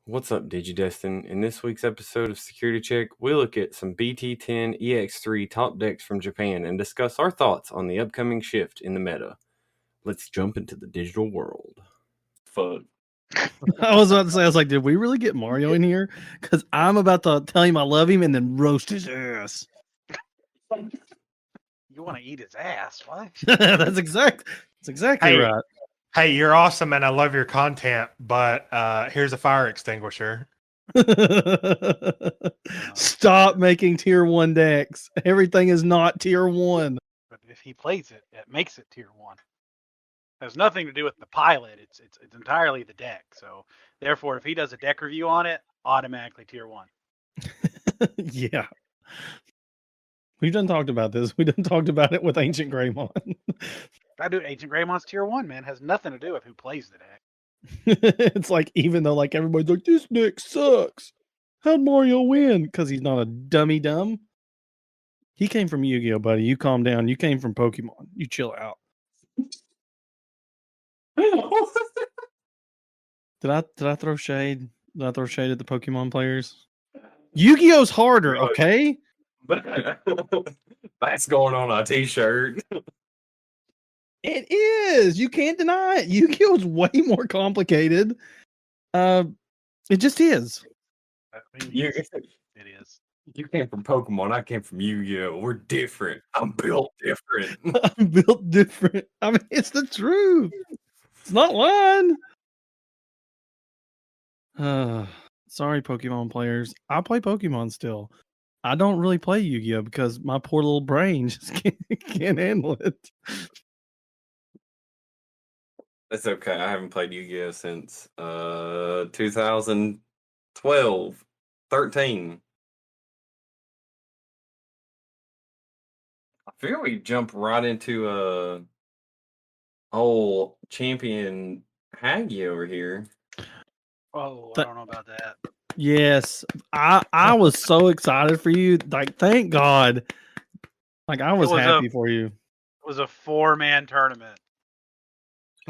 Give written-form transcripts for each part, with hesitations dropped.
What's up, Digidestin? In this week's episode of Security Check, we look at some BT10 EX3 top decks from Japan and discuss our thoughts on the upcoming shift in the meta. Let's jump into the digital world. Fuck. I was about to say, I was like, did we really get Mario in here? Because I'm about to tell him I love him and then roast his ass. You want to eat his ass? What? That's exactly Hey. right. Hey, you're awesome and I love your content, but here's a fire extinguisher. Stop making tier 1 decks. Everything is not tier 1. But if he plays it, it makes it tier 1. It has nothing to do with the pilot. It's entirely the deck. So therefore, if he does a deck review on it, automatically tier 1. Yeah. We've done talked about this. We done talked about it with Ancient Greymon. I do Ancient Greymon's tier 1, man. It has nothing to do with who plays the deck. It's like, even though like everybody's like, this deck sucks. How'd Mario win? Because he's not a dummy dumb. He came from Yu-Gi-Oh, buddy. You calm down. You came from Pokemon. You chill out. Did I throw shade? Did I throw shade at the Pokemon players? Yu-Gi-Oh's harder, okay? But that's going on a t-shirt. It is. You can't deny it. Yu-Gi-Oh's way more complicated. It just is. I mean, it is. You came from Pokemon. I came from Yu-Gi-Oh. We're different. I'm built different. I'm built different. I mean, it's the truth. It's not lying. Sorry, Pokemon players. I play Pokemon still. I don't really play Yu-Gi-Oh because my poor little brain just can't handle it. It's okay. I haven't played Yu-Gi-Oh since 2012, 13. I feel we jump right into old champion Haggy over here. Oh, I don't know about that. Yes, I was so excited for you. Like, thank God. Like, I was happy for you. It was a 4-man tournament.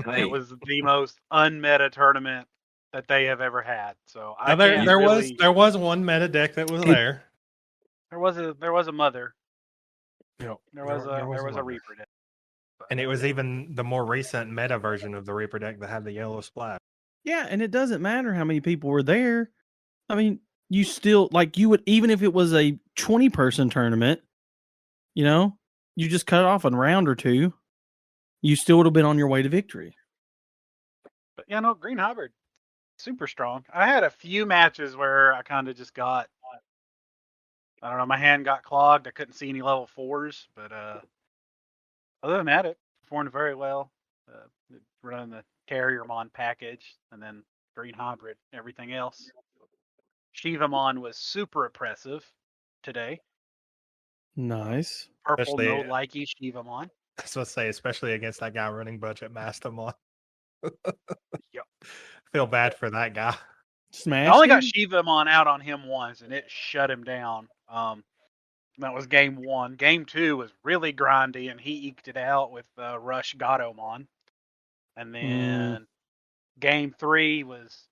Hey, It was the most unmeta tournament that they have ever had. So There was one meta deck that was there. There was a mother. Yep. There was a Reaper deck. And it was even the more recent meta version of the Reaper deck that had the yellow splash. Yeah, and it doesn't matter how many people were there. I mean, you still, like, you would, even if it was a 20-person tournament, you know, you just cut off a round or two, you still would have been on your way to victory. But yeah, no, Green Hybrid, super strong. I had a few matches where I kind of just got, I don't know, my hand got clogged. I couldn't see any level 4s, but other than that, it performed very well. Running the Carriermon package and then Green Hybrid, everything else. Shivamon was super oppressive today. Nice. Purple no likey Shivamon. I was supposed to say, especially against that guy running budget Mastamon. Yep. Feel bad for that guy. Smash. I only got Shivamon out on him once, and it shut him down. That was game 1. Game 2 was really grindy, and he eked it out with Rush Gatomon. And then game 3 was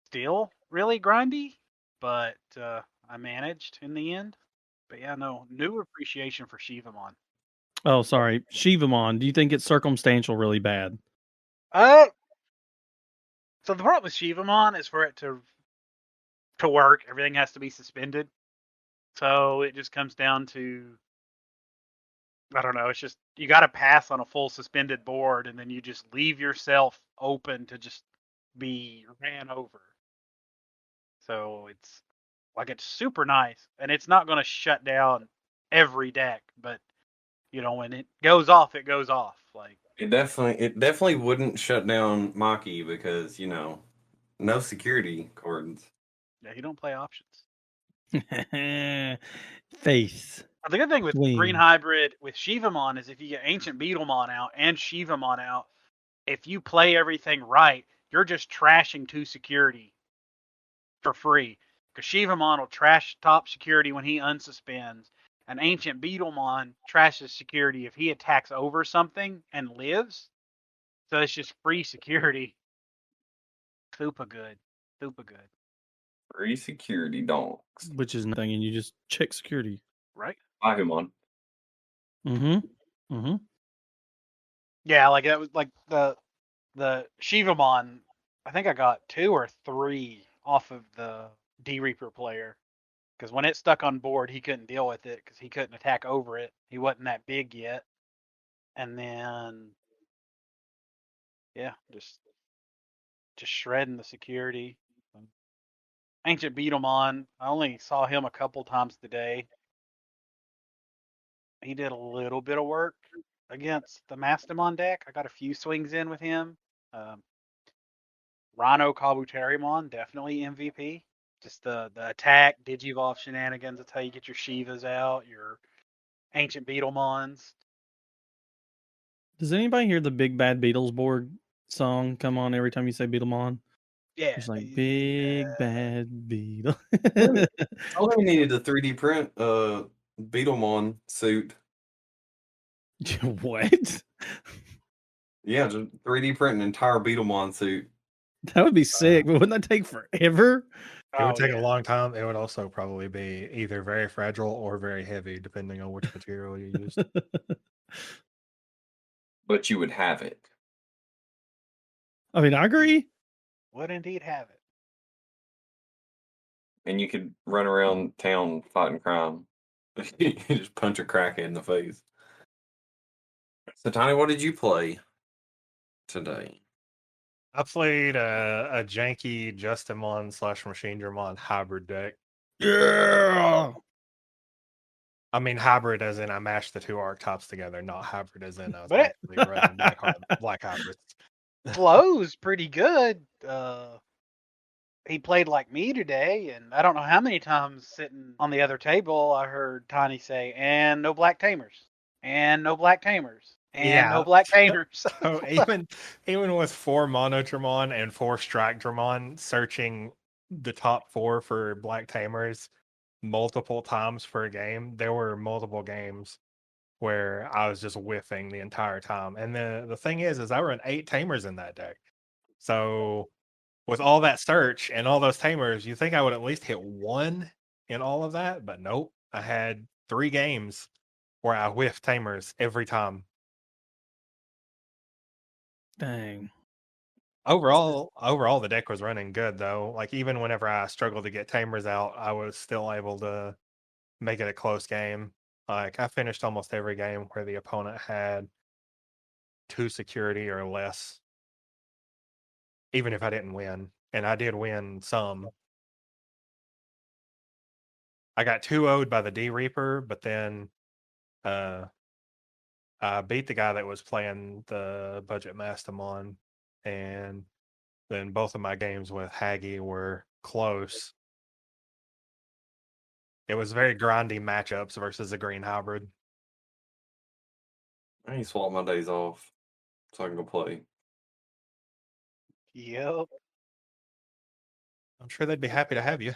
still really grindy, but I managed in the end. But yeah, no, new appreciation for Shivamon. Oh, sorry. Shivamon, do you think it's circumstantial really bad? So the problem with Shivamon is for it to work, everything has to be suspended. So it just comes down to, I don't know, it's just, you got to pass on a full suspended board, and then you just leave yourself open to just be ran over. So it's super nice, and it's not going to shut down every deck, but you know, when it goes off, it goes off. Like, it definitely wouldn't shut down Mikey because, you know, no security cords. Yeah, you don't play options. Face. The good thing with Green Hybrid with Shivamon is if you get Ancient Beetlemon out and Shivamon out, if you play everything right, you're just trashing 2 security for free. Because Shivamon will trash top security when he unsuspends, and Ancient Beetlemon trashes security if he attacks over something and lives. So it's just free security. Super good. Super good. Free security donks. which is nothing, and you just check security. Right? Pokemon. Mm-hmm. Mm-hmm. Yeah, like that was like the Shivamon. I think I got 2 or 3 off of the D Reaper player because when it stuck on board, he couldn't deal with it because he couldn't attack over it. He wasn't that big yet, and then yeah, just shredding the security. Ancient Beetlemon. I only saw him a couple times today. He did a little bit of work against the Mastamon deck. I got a few swings in with him. Um, Rhino Kabuterimon, definitely MVP. Just the attack, Digivolve shenanigans. That's how you get your Shivas out, your Ancient Beetlemons. Does anybody hear the Big Bad Beetlesborg song come on every time you say Beetlemon? Yeah. It's like Big Bad Beetle. I only needed a 3D print Beetlemon suit. What? Yeah, just 3D print an entire Beetlemon suit. That would be sick, but wouldn't that take forever? It would Oh, take yeah. a long time. It would also probably be either very fragile or very heavy, depending on which material you used. But you would have it. I mean, I agree. Would indeed have it. And you could run around town fighting crime. You just punch a crackhead in the face. So, Tiny, what did you play today? I played a janky Justimon / Machine Dramon hybrid deck. Yeah. I mean hybrid as in I mashed the 2 archetypes together, not hybrid as in I was But it- actually running black hybrids. Flows pretty good. He played like me today, and I don't know how many times sitting on the other table I heard Tiny say, "And no black tamers, and no black tamers, and no Yeah. black tamers." So even with 4 mono Dramon and 4 strike Dramon searching the top 4 for black tamers multiple times per game, there were multiple games where I was just whiffing the entire time. And the thing is I run 8 tamers in that deck. So with all that search and all those tamers, you think I would at least hit 1 in all of that, but nope. I had 3 games where I whiffed tamers every time. Dang. Overall, the deck was running good though. Like even whenever I struggled to get tamers out, I was still able to make it a close game. Like I finished almost every game where the opponent had 2 security or less, even if I didn't win. And I did win some. I got 2-0'd by the D Reaper, but then I beat the guy that was playing the budget Mastamon, and then both of my games with Haggy were close. It was very grindy matchups versus a green hybrid. I need to swap my days off so I can go play. Yep. I'm sure they'd be happy to have you.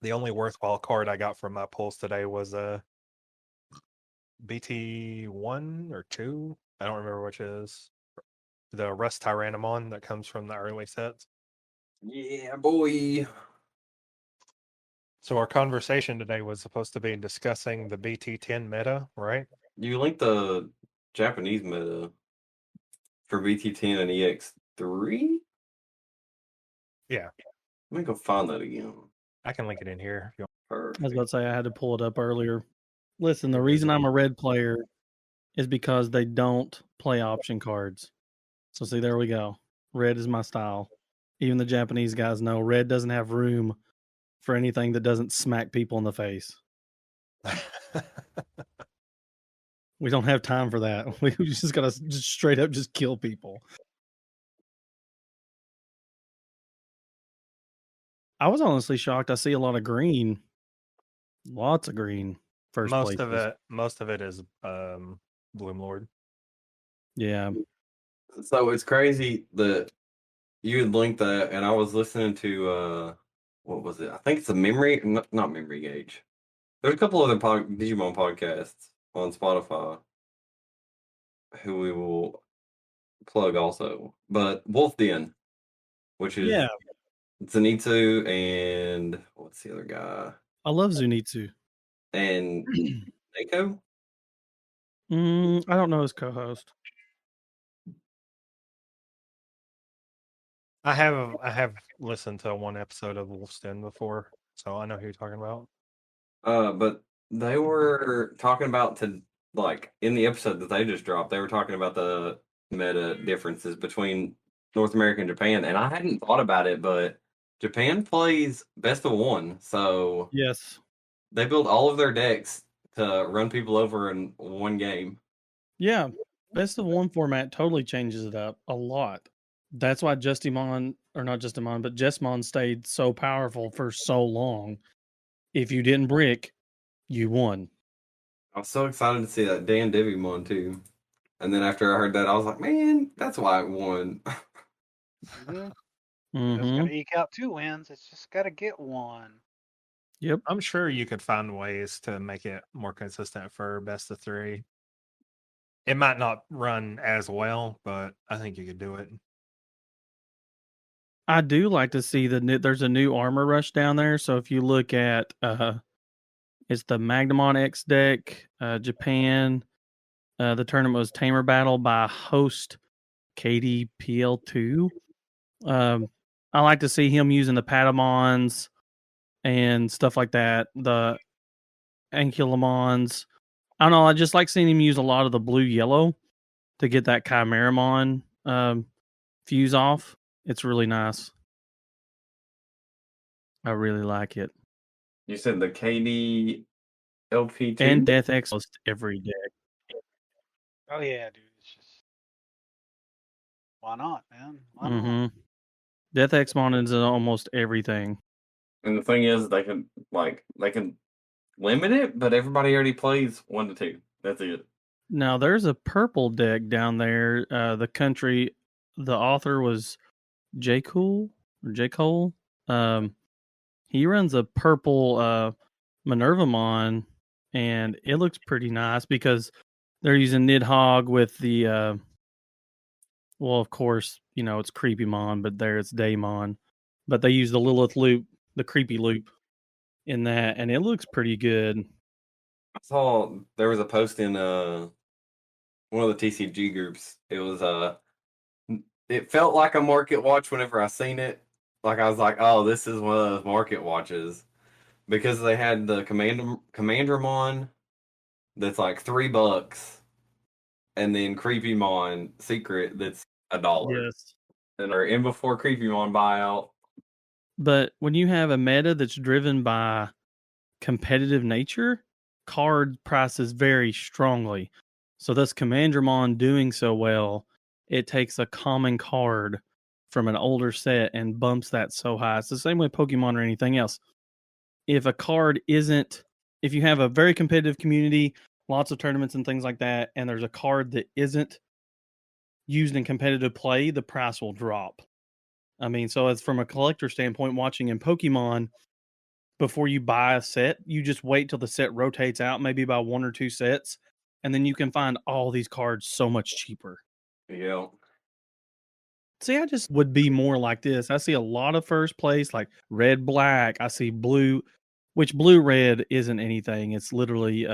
The only worthwhile card I got from my pulls today was a BT1 or 2. I don't remember which it is. The Rust Tyrannomon that comes from the early sets. Yeah, boy. So our conversation today was supposed to be discussing the BT10 meta, right? You linked the Japanese meta for BT10 and EX3? Yeah. Let me go find that again. I can link it in here if you I was Perfect. about to say I had to pull it up earlier. Listen, the It reason is I'm a red player is because they don't play option cards. So see, there we go. Red is my style. Even the Japanese guys know red doesn't have room for anything that doesn't smack people in the face. want. We don't have time for that. We just gotta just straight up just kill people. I was honestly shocked. I see a lot of green, lots of green. First most places. of it is Bloomlord. Yeah, So it's crazy that you had linked that, and I was listening to what was it? I think it's a memory, not memory gauge. There's a couple other Digimon podcasts on Spotify who we will plug also, but Wolf Den, which is yeah. Zenitsu and what's the other guy? I love Zenitsu. And Neko? I don't know his co-host. I have listened to one episode of Wolf's Den before, so I know who you're talking about. But they were talking about like in the episode that they just dropped, they were talking about the meta differences between North America and Japan, and I hadn't thought about it, but Japan plays best of one, so Yes. they build all of their decks to run people over in one game. Yeah. Best of one format totally changes it up a lot. That's why Justimon, or not Justimon, but Jesmon stayed so powerful for so long. If you didn't brick, you won. I was so excited to see that Dan Divimon too. And then after I heard that, I was like, man, that's why it won. Just Mm-hmm. gotta eke out 2 wins. It's just gotta get one. Yep. I'm sure you could find ways to make it more consistent for best of 3. It might not run as well, but I think you could do it. I do like to see there's a new armor rush down there. So if you look at it's the Magnamon X deck, Japan. The tournament was Tamer Battle by host KDPL2. I like to see him using the Patamons and stuff like that. The Ankylamons. I don't know. I just like seeing him use a lot of the blue yellow to get that Chimeramon fuse off. It's really nice. I really like it. You said the KD LP2? And Death X almost every deck. Oh yeah, dude. It's just why not, man? Why not? Mm-hmm. Death X Mon is in almost everything. And the thing is, they can limit it, but everybody already plays 1 to 2. That's it. Now there's a purple deck down there. The author was J. Cool or J. Cole. He runs a purple Minervamon, and it looks pretty nice because they're using Nidhogg with the well, of course, it's Creepymon, but there it's Daemon. But they use the Lilith loop, the creepy loop in that, and it looks pretty good. I saw there was a post in one of the TCG groups. It was it felt like a market watch whenever I seen it. Like I was like, oh, this is one of those market watches. Because they had the Commandramon that's like $3, and then Creepymon Secret that's $1. Yes. And are in before Creepymon buyout. But when you have a meta that's driven by competitive nature, card prices vary strongly. So thus Commandramon doing so well, it takes a common card from an older set and bumps that so high. It's the same way Pokemon or anything else. If you have a very competitive community, lots of tournaments and things like that, and there's a card that isn't used in competitive play, the price will drop. I mean, so as from a collector standpoint, watching in Pokemon, before you buy a set, you just wait till the set rotates out, maybe by 1 or 2 sets, and then you can find all these cards so much cheaper. Yeah. See, I just would be more like this. I see a lot of first place, like red, black. I see blue, which blue red isn't anything. It's literally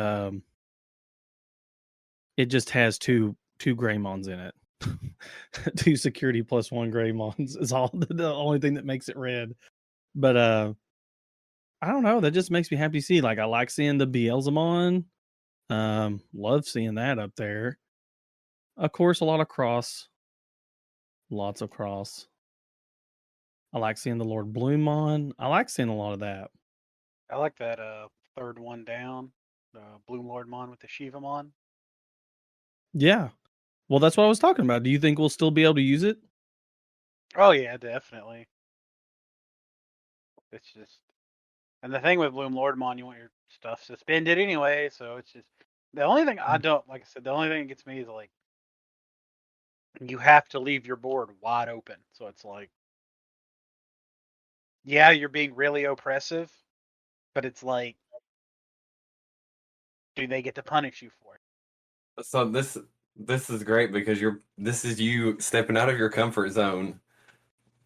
it just has two Greymons in it. 2 security plus 1 Greymons is all the only thing that makes it red. But I don't know. That just makes me happy to see. Like I like seeing the Beelzemon. Love seeing that up there. Of course, a lot of cross. Lots of cross. I like seeing the Lord Bloomon. I like seeing a lot of that. I like that third one down, the Bloom Lord Mon with the Shivamon. Yeah. Well, that's what I was talking about. Do you think we'll still be able to use it? Oh yeah, definitely. It's just, and the thing with Bloom Lord Mon, you want your stuff suspended anyway, so it's just the only thing I don't like. I said the only thing that gets me is like you have to leave your board wide open, so it's like, yeah, you're being really oppressive, but it's like, do they get to punish you for it? So this is great because this is you stepping out of your comfort zone.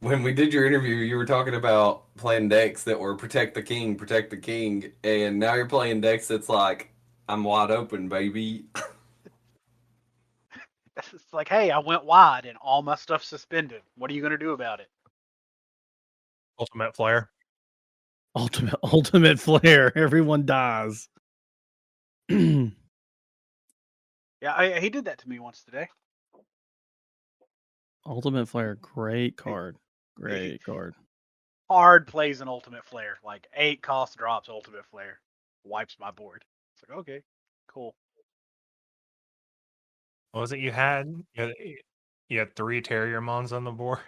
when we did your interview, you were talking about playing decks that were protect the king, and now you're playing decks that's like, I'm wide open, baby. It's like, hey, I went wide and all my stuff's suspended. What are you gonna do about it? Ultimate Flare. Ultimate flare. Everyone dies. Yeah, he did that to me once today. Ultimate flare, great card. Great card. Hard plays an ultimate flare, like 8 cost drops ultimate flare, wipes my board. It's like, okay, cool. What was it you had? You had 3 Terrier Mons on the board.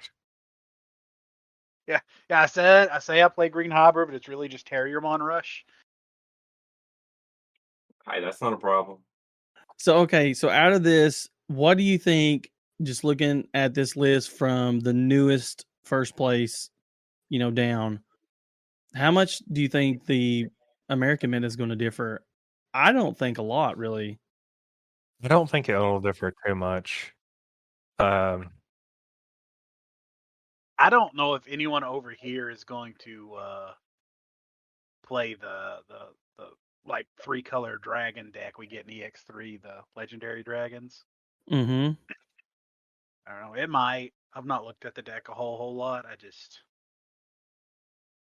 Yeah, I say I play Green Hybrid, but it's really just Terriermon Rush. Hey, that's not a problem. So okay, so out of this, what do you think? Just looking at this list from the newest first place, down, how much do you think the American meta is going to differ? I don't think a lot, really. I don't think it'll differ too much. I don't know if anyone over here is going to play the like 3-color dragon deck we get in EX3, the legendary dragons. Mm-hmm. I don't know. It might. I've not looked at the deck a whole lot.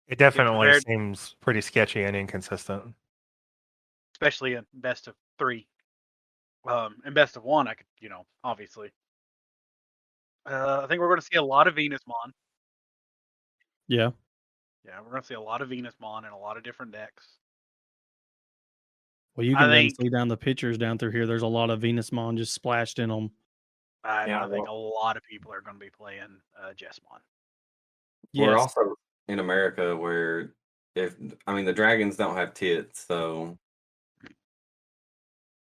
It definitely prepared. seems pretty sketchy and inconsistent. Especially in best of 3. In best of 1, I could, obviously. I think we're going to see a lot of Venusmon. Yeah. Yeah, we're going to see a lot of Venusmon in a lot of different decks. Well, you can then see down the pictures down through here. There's a lot of Venusmon just splashed in them. I think a lot of people are going to be playing Jessmon. Yes. We're also in America where the dragons don't have tits, so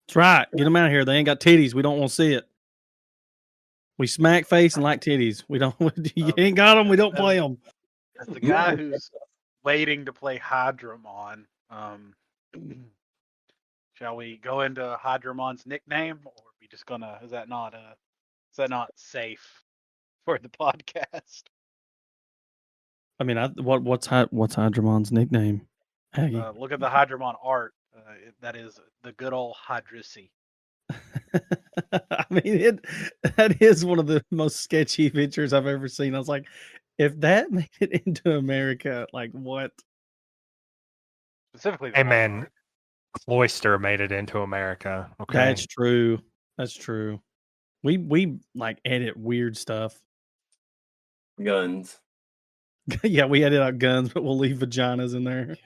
that's right. Get them out of here. They ain't got titties. We don't want to see it. We smack face and like titties. We don't. You ain't got them. We don't play them. As the guy who's waiting to play Hydramon, shall we go into Hydramon's nickname, or are we just gonna? Is that not safe for the podcast? I mean, what's Hydramon's nickname? Look at the Hydramon art. That is the good old Hydracy. I mean, that is one of the most sketchy pictures I've ever seen. I was like, if that made it into America, like what? Specifically, hey man, Cloister made it into America. Okay, that's true. That's true. We like edit weird stuff. Guns. Yeah, we edit out guns, but we'll leave vaginas in there.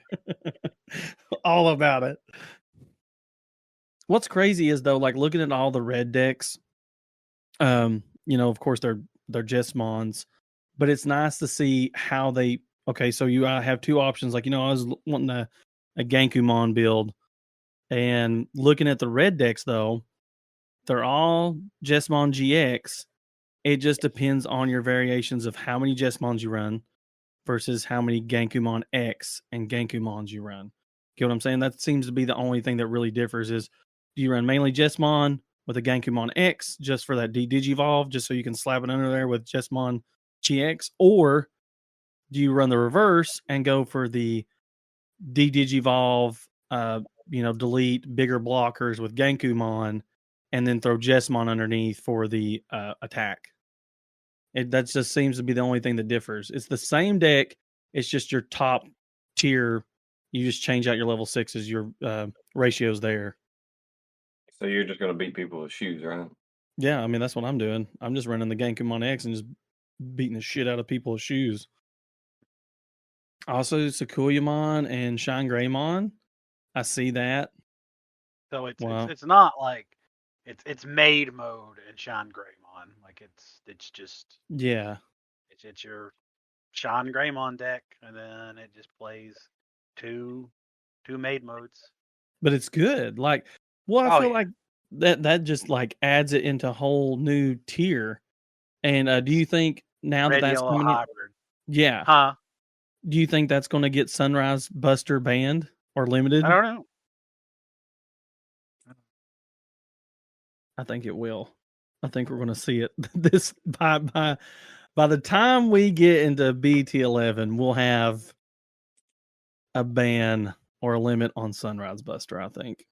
All about it. What's crazy is though, like looking at all the red decks, of course they're Jessmons, but it's nice to see how they. Okay, so you have 2 options. Like I was wanting a Gankumon build, and looking at the red decks though, they're all Jessmon GX. It just depends on your variations of how many Jessmons you run versus how many Gankumon X and Gankumons you run. Get what I'm saying? That seems to be the only thing that really differs is, do you run mainly Jessmon with a Gankumon X just for that Digivolve, just so you can slap it under there with Jessmon GX? Or do you run the reverse and go for the Digivolve, delete bigger blockers with Gankumon and then throw Jessmon underneath for the attack? That just seems to be the only thing that differs. It's the same deck. It's just your top tier. You just change out your level 6s, your ratios there. So you're just going to beat people with shoes, right? Yeah, I mean, that's what I'm doing. I'm just running the Gankumon X and just beating the shit out of people with shoes. Also, Sakuyamon and Shine Greymon. I see that. So it's not like it's made mode and Shine Greymon. Like it's just it's your Shine Greymon deck, and then it just plays two made modes. But it's good. Like, well, I feel like that just like adds it into a whole new tier. And do you think now Red, that's yellow coming hybrid? Yeah. Huh? Do you think that's going to get Sunrise Buster banned or limited? I don't know. I think it will. I think we're going to see it this by By the time we get into BT11, we'll have a ban or a limit on Sunrise Buster, I think.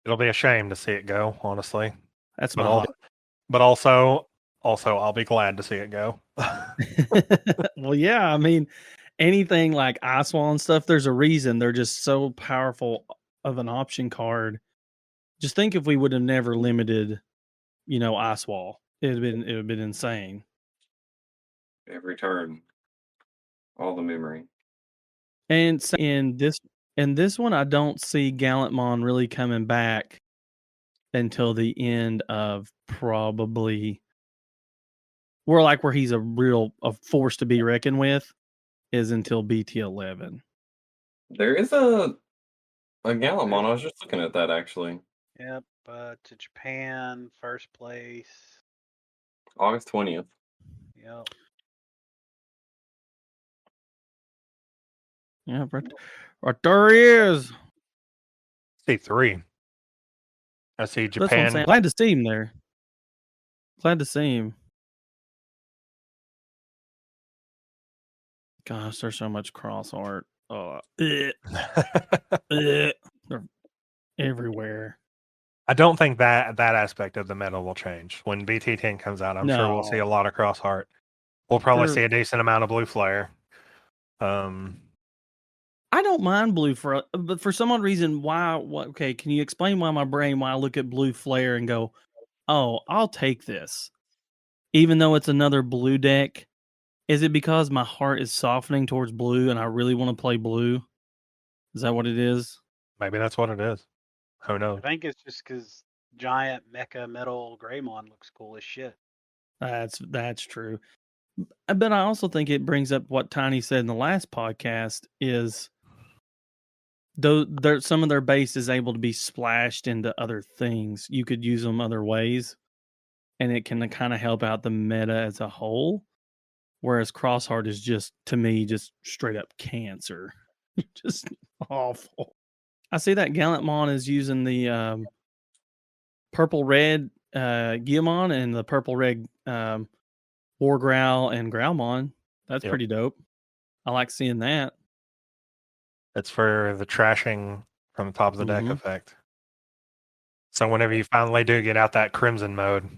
It'll be a shame to see it go, honestly. That's But my all, hot. but also I'll be glad to see it go. Well, yeah, I mean, anything like Ice Wall and stuff, there's a reason they're just so powerful of an option card. Just think if we would have never limited, Ice Wall, it would have been insane. Every turn, all the memory. And in this one, I don't see Gallantmon really coming back until the end of probably where he's a force to be reckoned with is until BT11. There is a Gallantmon. I was just looking at that actually. Yep, to Japan, first place. August 20th. Yep. Yeah, right there he is. See 3. I see That's what I'm Japan. saying. Glad to see him there. Glad to see him. Gosh, there's so much cross art. Oh, they're everywhere. I don't think that aspect of the meta will change. When BT10 comes out, I'm sure we'll see a lot of cross art. We'll probably see a decent amount of blue flare. I don't mind blue flare, but for some odd reason, okay, can you explain why I look at blue flare and go, oh, I'll take this, even though it's another blue deck? Is it because my heart is softening towards blue and I really want to play blue? Is that what it is? Maybe that's what it is. Who knows? I think it's just because giant mecha metal Greymon looks cool as shit. That's true. But I also think it brings up what Tiny said in the last podcast is some of their base is able to be splashed into other things. You could use them other ways, and it can kind of help out the meta as a whole. Whereas Crossheart is just, to me, just straight up cancer. Just awful. I see that Gallantmon is using the purple red Guilmon and the purple red War Growl and Growlmon. That's pretty dope. I like seeing that. It's for the trashing from the top of the deck effect. So whenever you finally do get out that Crimson mode,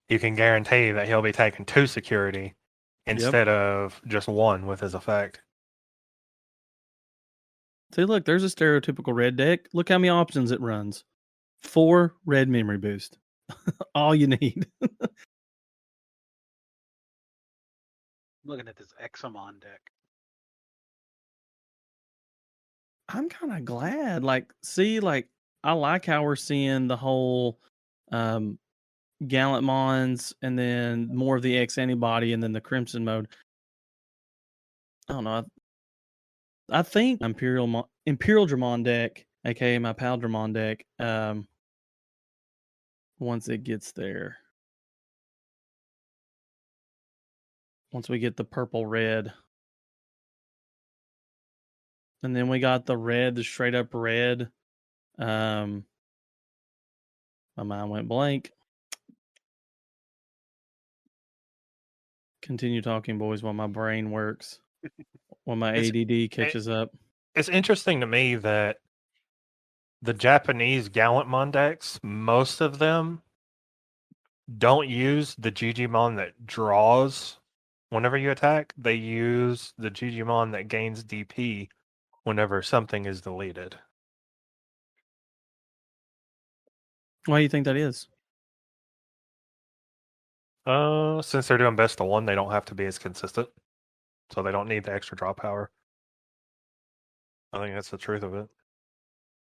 you can guarantee that he'll be taking 2 security instead of just 1 with his effect. See, look, there's a stereotypical red deck. Look how many options it runs. 4 red memory boost. All you need. Looking at this Exomon deck. I'm kind of glad. I like how we're seeing the whole Gallantmons and then more of the X antibody and then the Crimson mode. I don't know. I think Imperial Dramon deck, aka my Pal Dramon deck, once it gets there. Once we get the purple red. And then we got the straight up red. My mind went blank. Continue talking, boys, while my brain works. While my ADD catches up. It's interesting to me that the Japanese Gallantmon decks, most of them don't use the Gigimon that draws whenever you attack. They use the Gigimon that gains DP whenever something is deleted. Why do you think that is? Since they're doing best of 1, they don't have to be as consistent. So they don't need the extra draw power. I think that's the truth of it.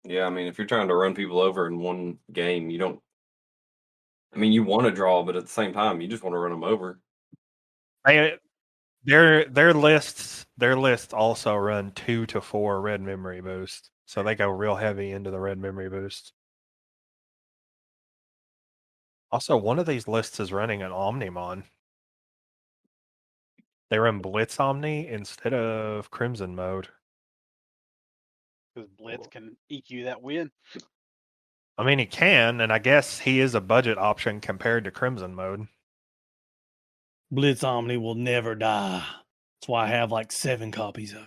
Yeah, I mean, if you're trying to run people over in one game, you don't. I mean, you want to draw, but at the same time, you just want to run them over. Their lists also run 2 to 4 red memory boost, so they go real heavy into the red memory boost. Also, one of these lists is running an Omnimon. They run Blitz Omni instead of Crimson mode. Because Blitz can EQ that win. I mean, he can, and I guess he is a budget option compared to Crimson mode. Blitz Omni will never die. That's why I have like 7 copies of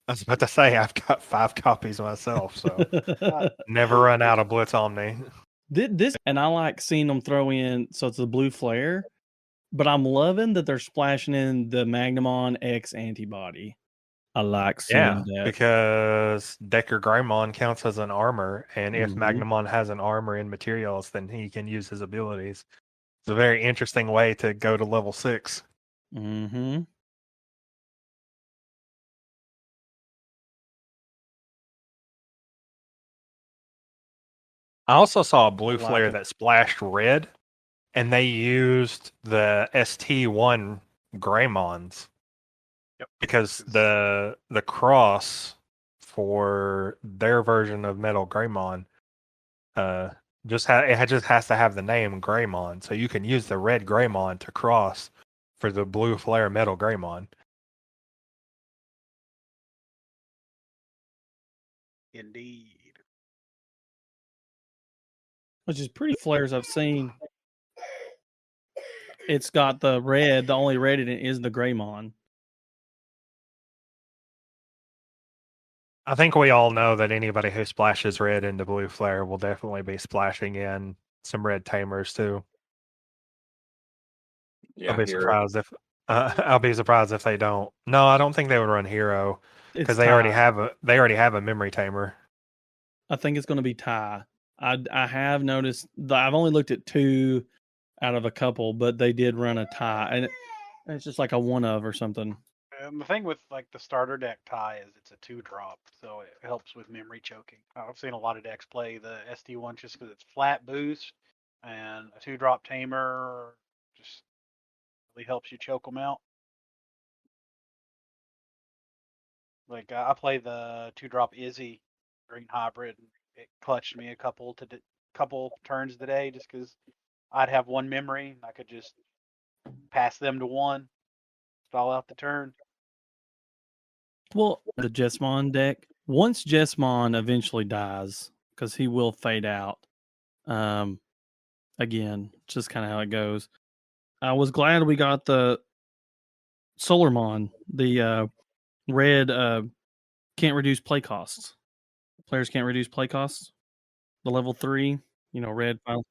I was about to say I've got 5 copies myself, so it. never run out of Blitz Omni. This and I like seeing them throw in. So it's a blue flare, but I'm loving that they're splashing in the Magnamon X antibody. I like seeing that because Decker Greymon counts as an armor, and if Mhm. Magnamon has an armor in materials, then he can use his abilities. It's a very interesting way to go to level 6. Mm-hmm. I also saw a blue Like flare it. that splashed red, and they used the ST1 Greymons. Yep. Because the cross for their version of Metal Greymon it just has to have the name Greymon, so you can use the red Greymon to cross for the blue flare Metal Greymon. Indeed. Which is pretty flares I've seen. It's got the red. The only red in it is the Greymon. I think we all know that anybody who splashes red into blue flare will definitely be splashing in some red tamers too. Yeah, I'll be hero. surprised if I'll be surprised if they don't. No, I don't think they would run hero It's because they already Ty. have a memory tamer. I think it's going to be Ty. I have noticed. I've only looked at 2 out of a couple, but they did run a Ty, and it's just like a 1 of or something. And the thing with like the starter deck tie is it's a 2-drop, so it helps with memory choking. I've seen a lot of decks play the ST1 just because it's flat boost and a 2-drop tamer just really helps you choke them out. Like I play the 2-drop Izzy green hybrid. And it clutched me a couple turns today just because I'd have 1 memory and I could just pass them to 1, stall out the turn. Well, the Jesmon deck. Once Jesmon eventually dies, because he will fade out. Again, just kind of how it goes. I was glad we got the Solarmon, the red can't reduce play costs. Players can't reduce play costs. The level 3, red final.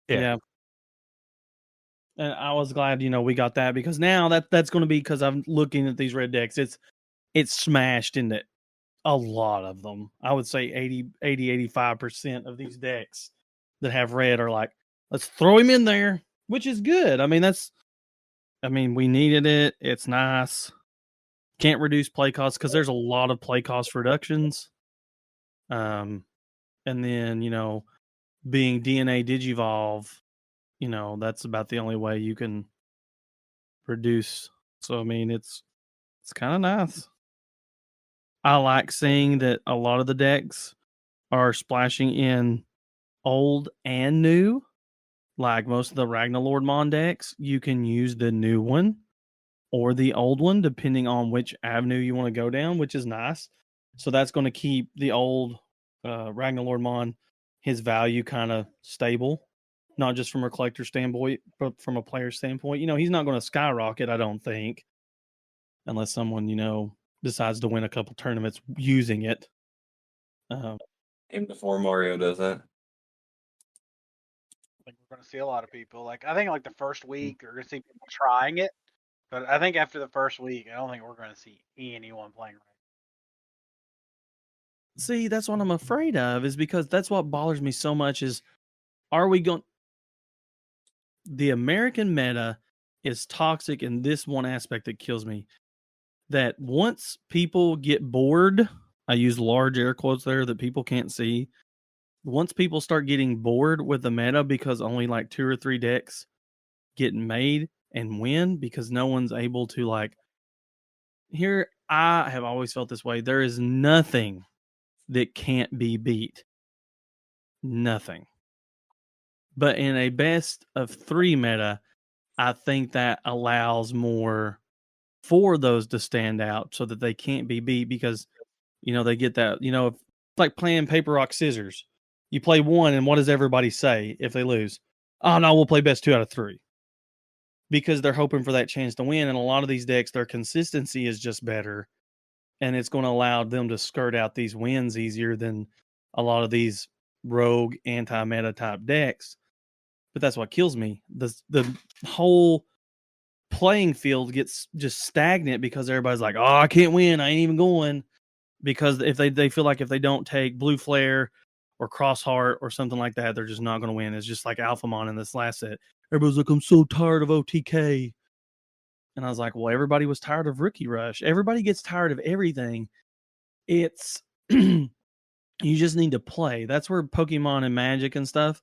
Yeah. And I was glad, we got that because now that's going to be because I'm looking at these red decks. It's smashed into a lot of them. I would say 85% of these decks that have red are like, let's throw him in there, which is good. I mean, we needed it. It's nice. Can't reduce play costs because there's a lot of play cost reductions. And then, being DNA Digivolve, that's about the only way you can reduce. So, I mean, it's kind of nice. I like seeing that a lot of the decks are splashing in old and new. Like most of the Ragnarlord Mon decks, you can use the new one or the old one, depending on which avenue you want to go down, which is nice. So that's going to keep the old Ragnarlord Mon, his value kind of stable, not just from a collector standpoint, but from a player standpoint. He's not going to skyrocket, I don't think, unless someone, decides to win a couple tournaments using it. Even before Mario does that. I think we're going to see a lot of people. Like I think like the first week we're going to see people trying it, but I think after the first week, I don't think we're going to see anyone playing right. See, that's what I'm afraid of, is because that's what bothers me so much is, are we going... The American meta is toxic in this one aspect that kills me. That once people get bored, I use large air quotes there that people can't see. Once people start getting bored with the meta because only like 2 or 3 decks get made and win because no one's able to here, I have always felt this way. There is nothing that can't be beat. Nothing. But in a best of 3 meta, I think that allows more for those to stand out so that they can't be beat because, they get that, it's like playing paper, rock, scissors. You play one, and what does everybody say if they lose? Oh, no, we'll play best 2 out of 3. because they're hoping for that chance to win. And a lot of these decks, their consistency is just better, and it's going to allow them to skirt out these wins easier than a lot of these rogue anti-meta type decks. But that's what kills me. The whole playing field gets just stagnant because everybody's like, oh, I can't win, I ain't even going. Because if they feel like if they don't take Blue Flare or Crossheart or something like that, they're just not going to win. It's just like Alphamon in this last set. Everybody's like, I'm so tired of OTK. And I was like, well, everybody was tired of Rookie Rush. Everybody gets tired of everything. It's you just need to play. That's where Pokemon and Magic and stuff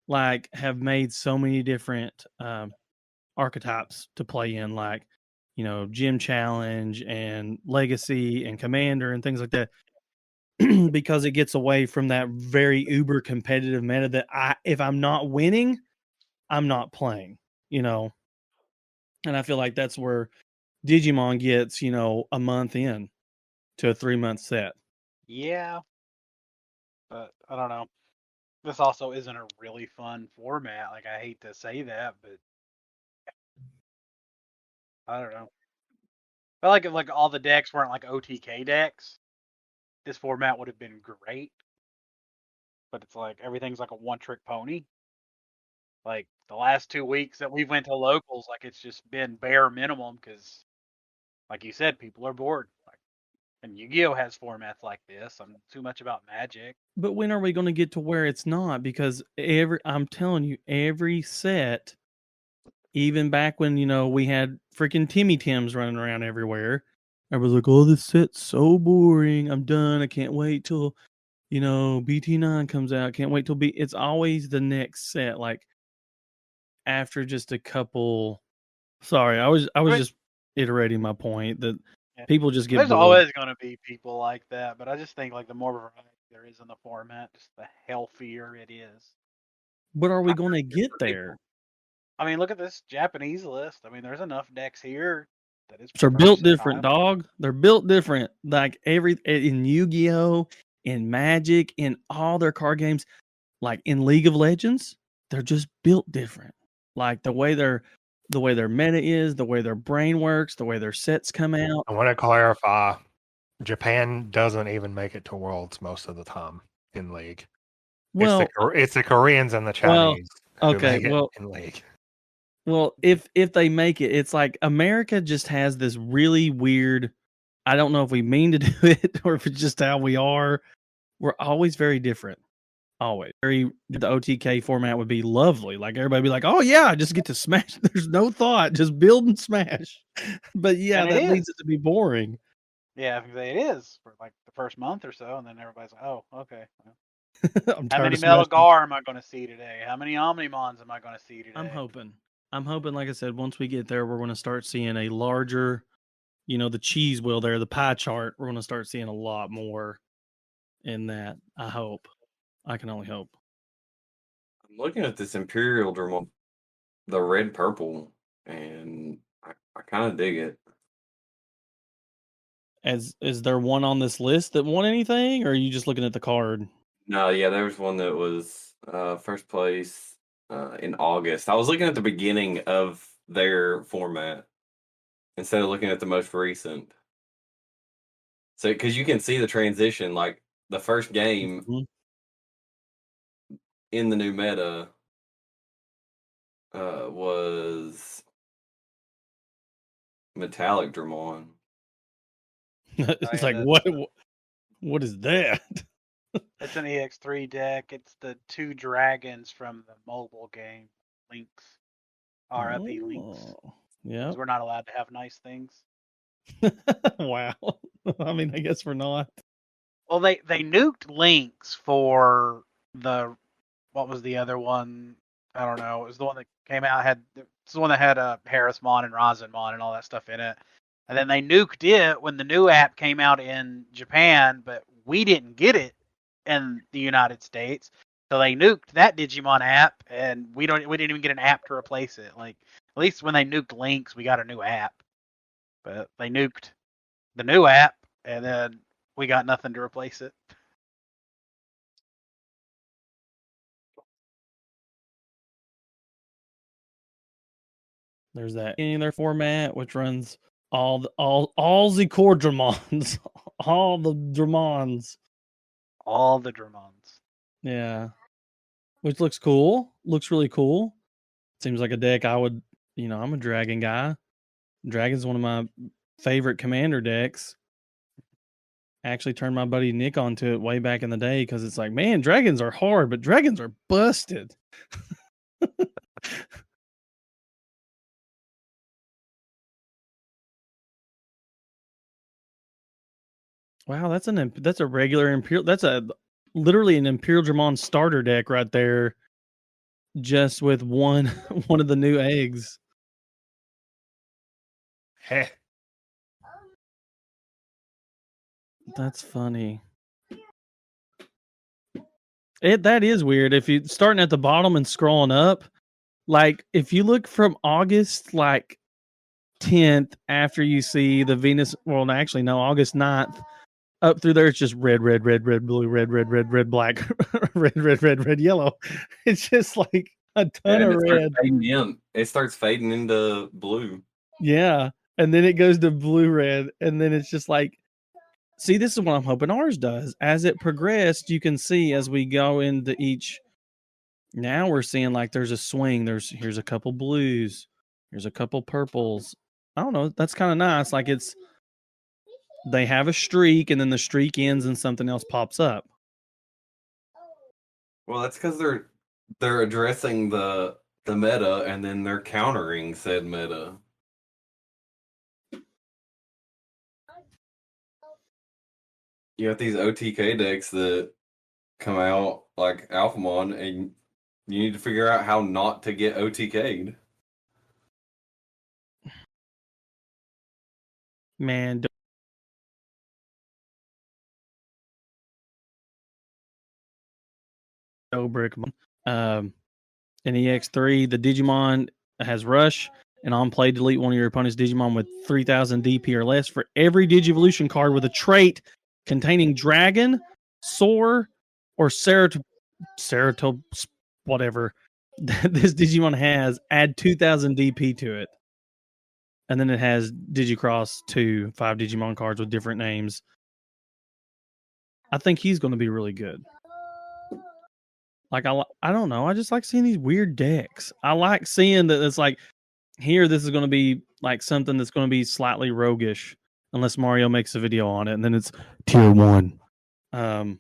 like have made so many different archetypes to play in, like, you know, Gym Challenge and Legacy and Commander and things like that. Because it gets away from that very uber competitive meta that if I'm not winning, I'm not playing, you know. And I feel like that's where Digimon gets, you know, a month in to a 3-month set. Yeah, but I don't know. This also isn't a really fun format. Like, I hate to say that, but I don't know. I like if like all the decks weren't like OTK decks, this format would have been great. But it's like everything's like a one-trick pony. Like the last 2 weeks that we went to locals, like it's just been bare minimum because, like you said, people are bored. Like, and Yu-Gi-Oh has formats like this. I'm too much about Magic. But when are we going to get to where it's not? Because I'm telling you, every set, even back when, you know, we had freaking Timmy Tims running around everywhere, everyone's like, oh, this set's so boring. I'm done. I can't wait till, you know, BT9 comes out. Can't wait till it's always the next set. Like after just a couple. Sorry, I was just iterating my point that people just get There's bored. always going to be people like that, but I just think like the more variety there is in the format, just the healthier it is. But are we going to get there? I mean, look at this Japanese list. I mean, there's enough decks here that is. They're built different, dog. They're built different. Like in Yu-Gi-Oh, in Magic, in all their card games, like in League of Legends, they're just built different. Like the way their meta is, the way their brain works, the way their sets come out. I want to clarify, Japan doesn't even make it to Worlds most of the time in League. Well, it's the Koreans and the Chinese who make it in League. Well, if they make it, it's like America just has this really weird. I don't know if we mean to do it or if it's just how we are. We're always very different. Always the OTK format would be lovely. Like everybody be like, oh yeah, I just get to smash. There's no thought, just build and smash. But yeah, that leads it to be boring. Yeah, it is for like the first month or so, and then everybody's like, oh, okay. How many Metal Gar am I going to see today? How many Omnimons am I going to see today? I'm hoping, like I said, once we get there, we're going to start seeing a larger, you know, the cheese wheel there, the pie chart. We're going to start seeing a lot more in that. I hope. I can only hope. I'm looking at this Imperial Drum, the red purple, and I kind of dig it. Is there one on this list that won anything, or are you just looking at the card? No, yeah, there was one that was first place in August. I was looking at the beginning of their format instead of looking at the most recent. So, because you can see the transition, like the first game in the new meta was Metallic Dramon. It's like, what is that? It's an EX3 deck. It's the 2 dragons from the mobile game, Lynx. RIP Lynx. Yeah. We're not allowed to have nice things. Wow. I mean, I guess we're not. Well, they nuked Lynx for what was the other one? I don't know. It was the one that came out it's the one that had Harrismon and Rosinmon and all that stuff in it. And then they nuked it when the new app came out in Japan, but we didn't get it in the United States. So they nuked that Digimon app, and we didn't even get an app to replace it. Like, at least when they nuked Lynx, we got a new app. But they nuked the new app, and then we got nothing to replace it. There's that in their format, which runs all the core Dramons, all the Dramons. All the Dramons. Yeah, which looks cool. Looks really cool. Seems like a deck I would. I'm a dragon guy. Dragon's one of my favorite commander decks. I actually turned my buddy Nick onto it way back in the day because it's like, man, dragons are hard, but dragons are busted. Wow, that's a regular Imperial. That's literally an Imperial Dramon starter deck right there, just with one of the new eggs. Heh. That's funny. That is weird. If you starting at the bottom and scrolling up, like if you look from August 10th after you see the Venus, well, actually no, August 9th up through there, it's just red, red, red, red, blue, red, red, red, red, black, red, red, red, red, yellow. It's just like a ton of red. It starts fading into blue. Yeah. And then it goes to blue red. And then it's just like, see, this is what I'm hoping ours does. As it progressed, you can see as we go into each. Now we're seeing like there's a swing. Here's a couple blues. Here's a couple purples. I don't know. That's kind of nice. Like they have a streak and then the streak ends and something else pops up. Well, that's because they're addressing the meta and then they're countering said meta. You have these OTK decks that come out like Alphamon, and you need to figure out how not to get OTK'd. Man, Brick. In EX3, the Digimon has Rush, and on play, delete one of your opponent's Digimon with 3,000 DP or less for every Digivolution card with a trait containing Dragon, Soar, or Ceratops, whatever this Digimon has. Add 2,000 DP to it. And then it has Digicross 5 Digimon cards with different names. I think he's going to be really good. Like, I don't know. I just like seeing these weird decks. I like seeing that it's like, here, this is going to be like something that's going to be slightly roguish, unless Mario makes a video on it, and then it's tier 1. I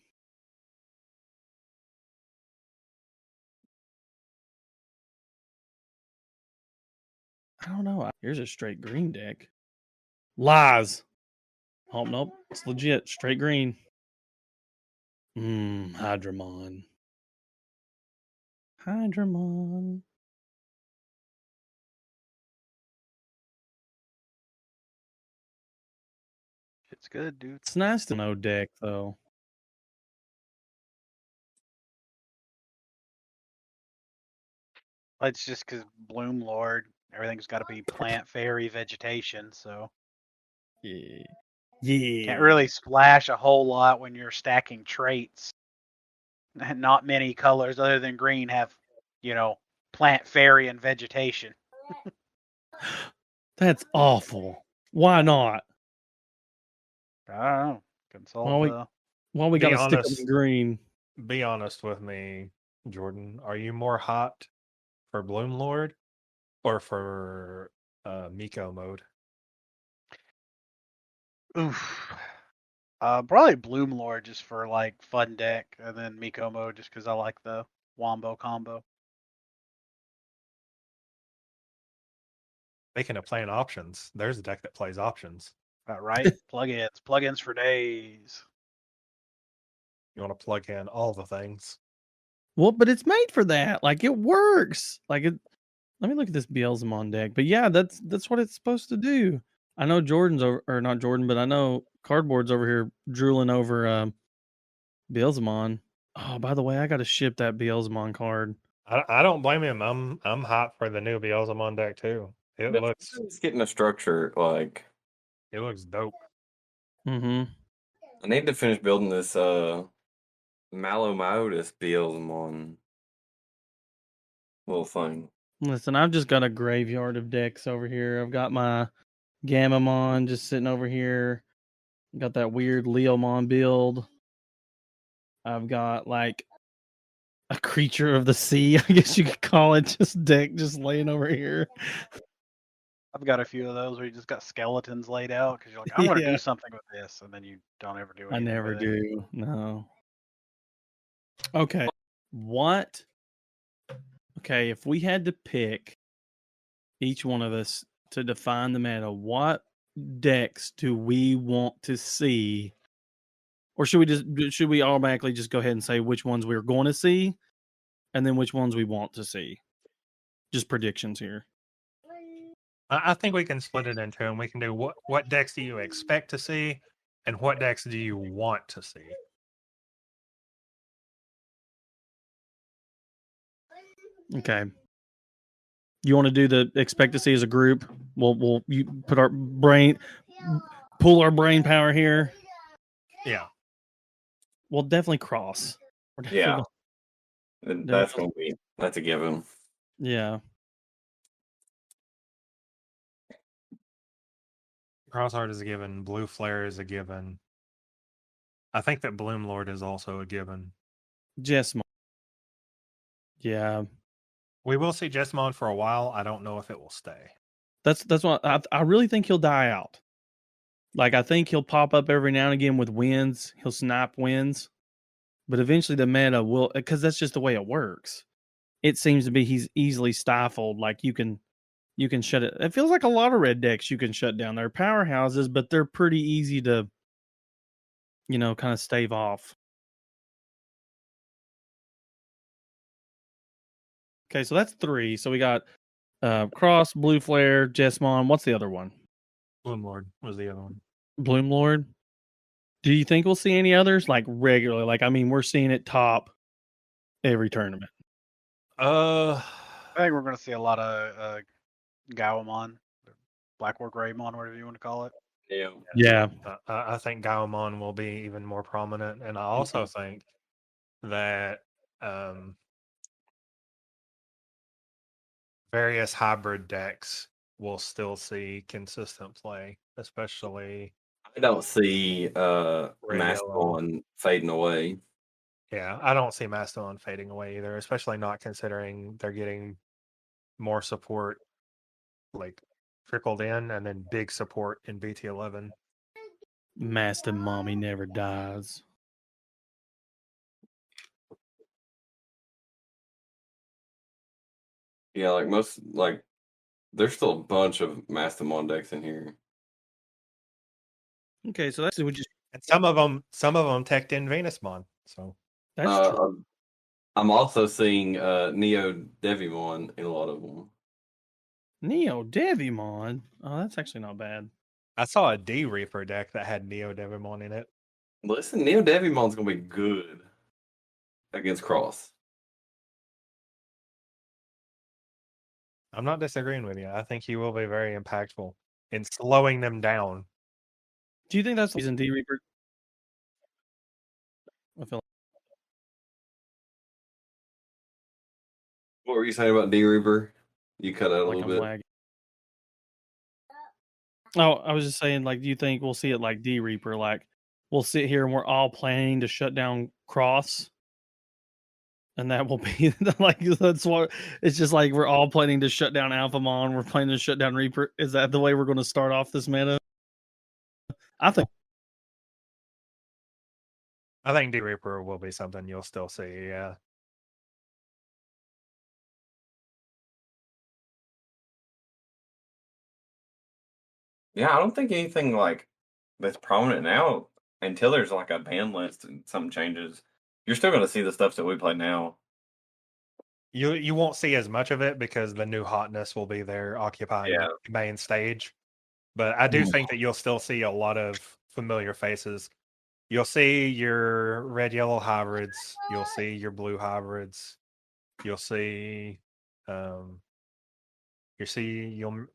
don't know. Here's a straight green deck. Lies. Oh, nope. It's legit. Straight green. Hydramon. Hydramon. It's good, dude. It's nice to know deck, though. It's just because Bloom Lord, everything's got to be plant, fairy, vegetation, so. Yeah. Can't really splash a whole lot when you're stacking traits. Not many colors other than green have, plant, fairy, and vegetation. That's awful. Why not? I don't know. Consult Why we gotta stick them in green? Be honest with me, Jordan. Are you more hot for Bloom Lord or for Miko mode? Oof. Probably Bloom Lord just for like fun deck, and then Miko mode just because I like the Wombo combo. Speaking of playing options, there's a deck that plays options. Right? Plugins for days. You want to plug in all the things. Well, but it's made for that. Like, it works. Like, let me look at this Beelzemon deck. But yeah, that's what it's supposed to do. I know Jordan's over, or not Jordan, but I know Cardboard's over here drooling over Beelzemon. Oh, by the way, I got to ship that Beelzemon card. I don't blame him. I'm hot for the new Beelzemon deck too. It's getting a structure. Like, it looks dope. Mm-hmm. I need to finish building this Malomodus Beelzemon little thing. Listen, I've just got a graveyard of decks over here. I've got my Gamamon just sitting over here. Got that weird Leomon build. I've got like a creature of the sea, I guess you could call it, just deck just laying over here. I've got a few of those where you just got skeletons laid out because you're like, I'm going to Yeah. do something with this, and then you don't ever do I anything never with it. do. No. Okay. What? Okay, if we had to pick each one of us to define the meta, what decks do we want to see? Or should we automatically just go ahead and say which ones we're going to see and then which ones we want to see? Just predictions here. I think we can split it into, and we can do what decks do you expect to see, and what decks do you want to see. Okay. You want to do the expect to see as a group? We'll you put our pull our brain power here. Yeah. We'll definitely cross. We're definitely Yeah. That's a given. Yeah. Crossheart is a given. Blue Flare is a given. I think that Bloom Lord is also a given. Jessamon. Yeah. We will see Jessamon for a while. I don't know if it will stay. That's what I really think he'll die out. Like I think he'll pop up every now and again with wins. He'll snap wins. But eventually the meta will, because that's just the way it works. It seems to be he's easily stifled. Like you can shut it. It feels like a lot of red decks you can shut down. They're powerhouses, but they're pretty easy to, kind of stave off. Okay, so that's 3. So we got Cross, Blue Flare, Jessamon. What's the other one? Bloom Lord was the other one. Bloom Lord. Do you think we'll see any others like regularly? Like, I mean, we're seeing it top every tournament. I think we're going to see a lot of Gawamon, Blackwood Greymon, whatever you want to call it. Yeah. I think Gaomon will be even more prominent, and I also think that various hybrid decks will still see consistent play, especially. I don't see Mastodon fading away. Yeah, I don't see Mastodon fading away either, especially not considering they're getting more support like trickled in, and then big support in BT11. Master Mommy never dies. Yeah, there's still a bunch of Mastodon decks in here. Okay, so that's what just. And some of them teched in Venusmon. So that's true. I'm also seeing Neo Devimon in a lot of them. Neo Devimon. Oh, that's actually not bad. I saw a D Reaper deck that had Neo Devimon in it. Listen, Neo Devimon's gonna be good against Cross. I'm not disagreeing with you. I think he will be very impactful in slowing them down. Do you think that's the reason D Reaper? I feel. What were you saying about D Reaper? You cut out a like little I'm bit. lagging. Oh, I was just saying, like, do you think we'll see it like D Reaper? Like, we'll sit here and we're all planning to shut down Cross, and that will be like that's what it's just like we're all planning to shut down Alphamon. We're planning to shut down Reaper. Is that the way we're going to start off this meta? I think D Reaper will be something you'll still see. Yeah. Yeah, I don't think anything like that's prominent now until there's like a ban list and something changes. You're still going to see the stuff that we play now. You won't see as much of it because the new hotness will be there occupying the main stage. But I do think that you'll still see a lot of familiar faces. You'll see your red-yellow hybrids. You'll see your blue hybrids. You'll see your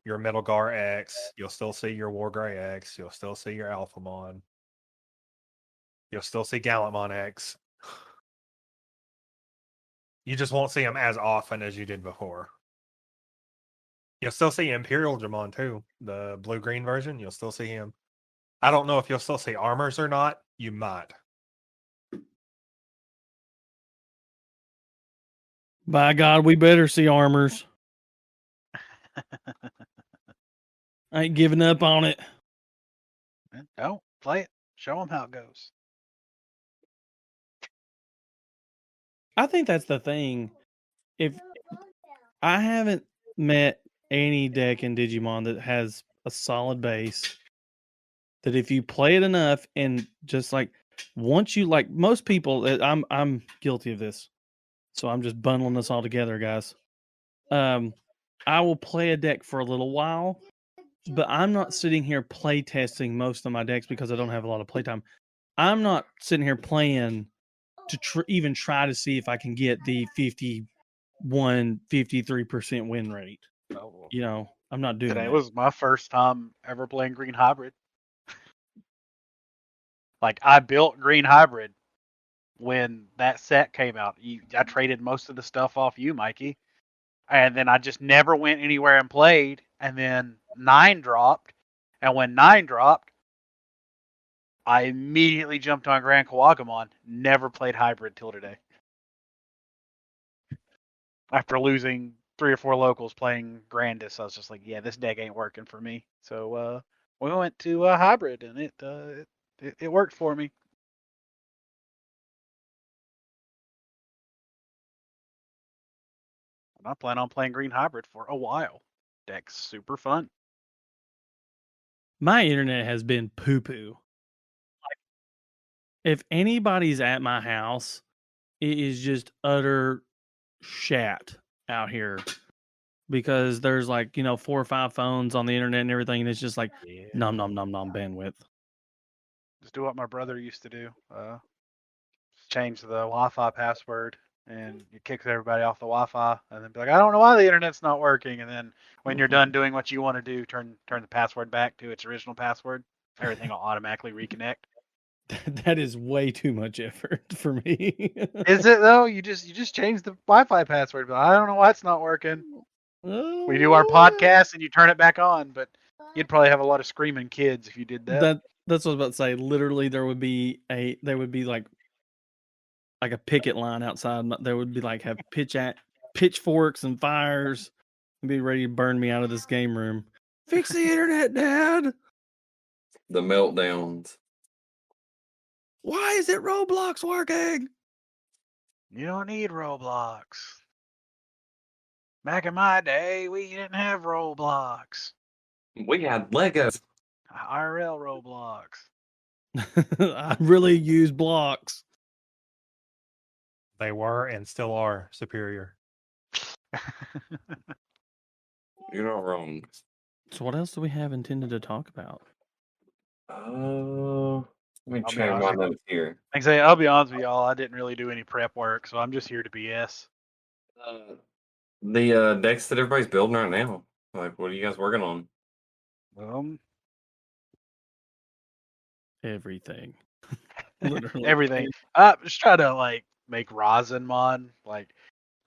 Metal Gar X. You'll still see your War Gray X. You'll still see your Alphamon. You'll still see Gallantmon X. You just won't see them as often as you did before. You'll still see Imperial Dramon too. The blue-green version, you'll still see him. I don't know if you'll still see armors or not. You might. By God, we better see armors. I ain't giving up on it. No, play it. Show them how it goes. I think that's the thing. If I haven't met any deck in Digimon that has a solid base, that if you play it enough and just like once you like most people, I'm guilty of this, so I'm just bundling this all together, guys. I will play a deck for a little while, but I'm not sitting here play testing most of my decks because I don't have a lot of playtime. I'm not sitting here playing to even try to see if I can get the 53% win rate. Oh, You know, I'm not doing today that. was my first time ever playing Green Hybrid. Like, I built Green Hybrid when that set came out. I traded most of the stuff off you, Mikey. And then I just never went anywhere and played. And then 9 dropped. And when 9 dropped, I immediately jumped on Grand Kawagamon. Never played Hybrid till today. After losing 3 or 4 locals playing Grandis, I was just like, yeah, this deck ain't working for me. So we went to Hybrid, and it worked for me. I plan on playing Green Hybrid for a while. Deck's super fun. My internet has been poo poo. If anybody's at my house, it is just utter shat out here because there's like 4 or 5 phones on the internet and everything, and it's just like nom bandwidth. Just do what my brother used to do. Change the Wi-Fi password, and it kicks everybody off the Wi-Fi, and then be like, I don't know why the internet's not working. And then when you're done doing what you want to do, turn the password back to its original password. Everything will automatically reconnect. That is way too much effort for me. Is it though? You just change the Wi-Fi password, but I don't know why it's not working. We do our podcast and you turn it back on, but you'd probably have a lot of screaming kids if you did that. That's what I was about to say. Literally, there would be like a picket line outside. There would be like have pitchforks and fires and be ready to burn me out of this game room. Fix the internet, Dad. The meltdowns. Why is it Roblox working? You don't need Roblox. Back in my day, we didn't have Roblox. We had Legos. IRL Roblox. I really use blocks. They were and still are superior. You're not wrong. So what else do we have intended to talk about? Let me I'll be check honest my with notes here. Like I say, I'll be honest with y'all, I didn't really do any prep work, so I'm just here to BS. The decks that everybody's building right now. Like, what are you guys working on? Everything. Literally Everything. Just try to like make Rosinmon. Like,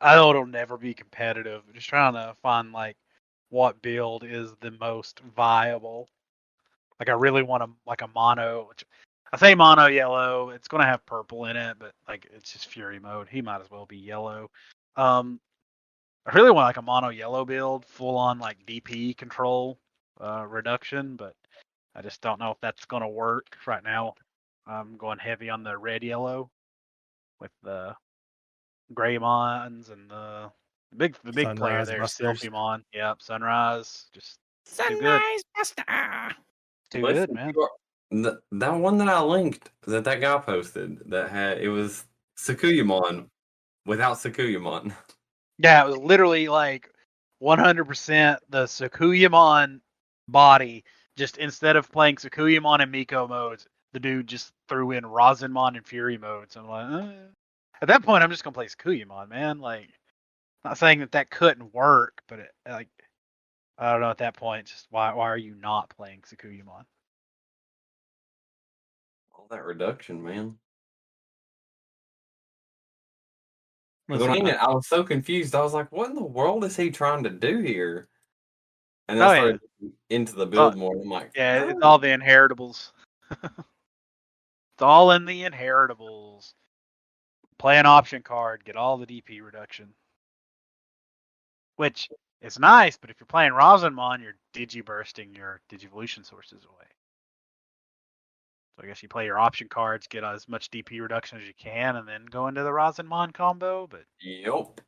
I know it'll never be competitive. Just trying to find like what build is the most viable. Like, I really want a mono. Which I say mono yellow. It's gonna have purple in it, but like it's just Fury mode. He might as well be yellow. I really want like a mono yellow build, full on like DP control reduction, but I just don't know if that's gonna work right now. I'm going heavy on the red yellow with the Greymons and the big player Sunrise there, Busters. Silphymon. Yep, Sunrise. Just Sunrise Buster. too Listen, good, man. That one that I linked that guy posted it was Sakuyamon without Sakuyamon. Yeah, it was literally like 100% the Sakuyamon body. Just instead of playing Sakuyamon and Miko modes, the dude just threw in Rosinmon and Fury modes. I'm like, at that point, I'm just gonna play Sakuyamon, man. Like, not saying that couldn't work, but like, I don't know. At that point, just why are you not playing Sakuyamon? All that reduction, man. Listen, I was so confused. I was like, what in the world is he trying to do here? And Oh, I yeah. started into the build more. I'm like, Yeah, no. it's all the inheritables. It's all in the inheritables. Play an option card, get all the DP reduction. Which is nice, but if you're playing Rosinmon, you're digi-bursting your Digivolution sources away. So I guess you play your option cards, get as much DP reduction as you can, and then go into the Rosinmon combo, but Yep.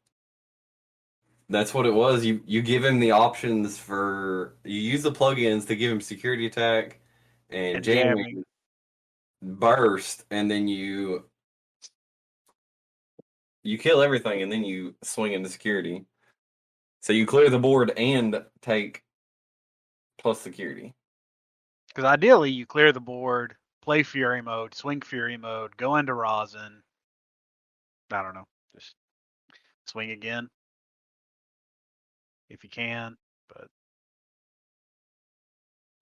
That's what it was. You give him the options for you use the plugins to give him security attack and jamming, burst, and then you kill everything and then you swing into security. So you clear the board and take plus security. because ideally you clear the board, play Fury mode, swing Fury mode, go into Rosin. I don't know, just swing again if you can. But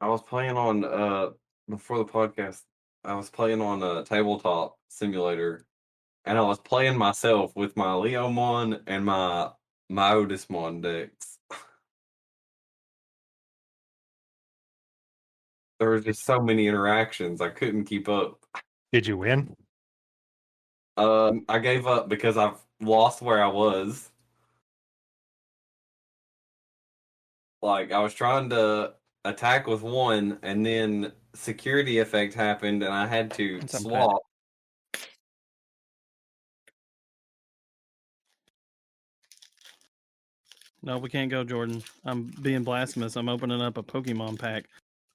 I was playing on before the podcast. I was playing on a tabletop simulator, and I was playing myself with my Leomon and my Otismon decks. There were just so many interactions, I couldn't keep up. Did you win? I gave up because I've lost where I was. Like I was trying to attack with one, and then security effect happened, and I had to It's unpacked. swap. No, we can't go, Jordan. I'm being blasphemous. I'm opening up a Pokemon pack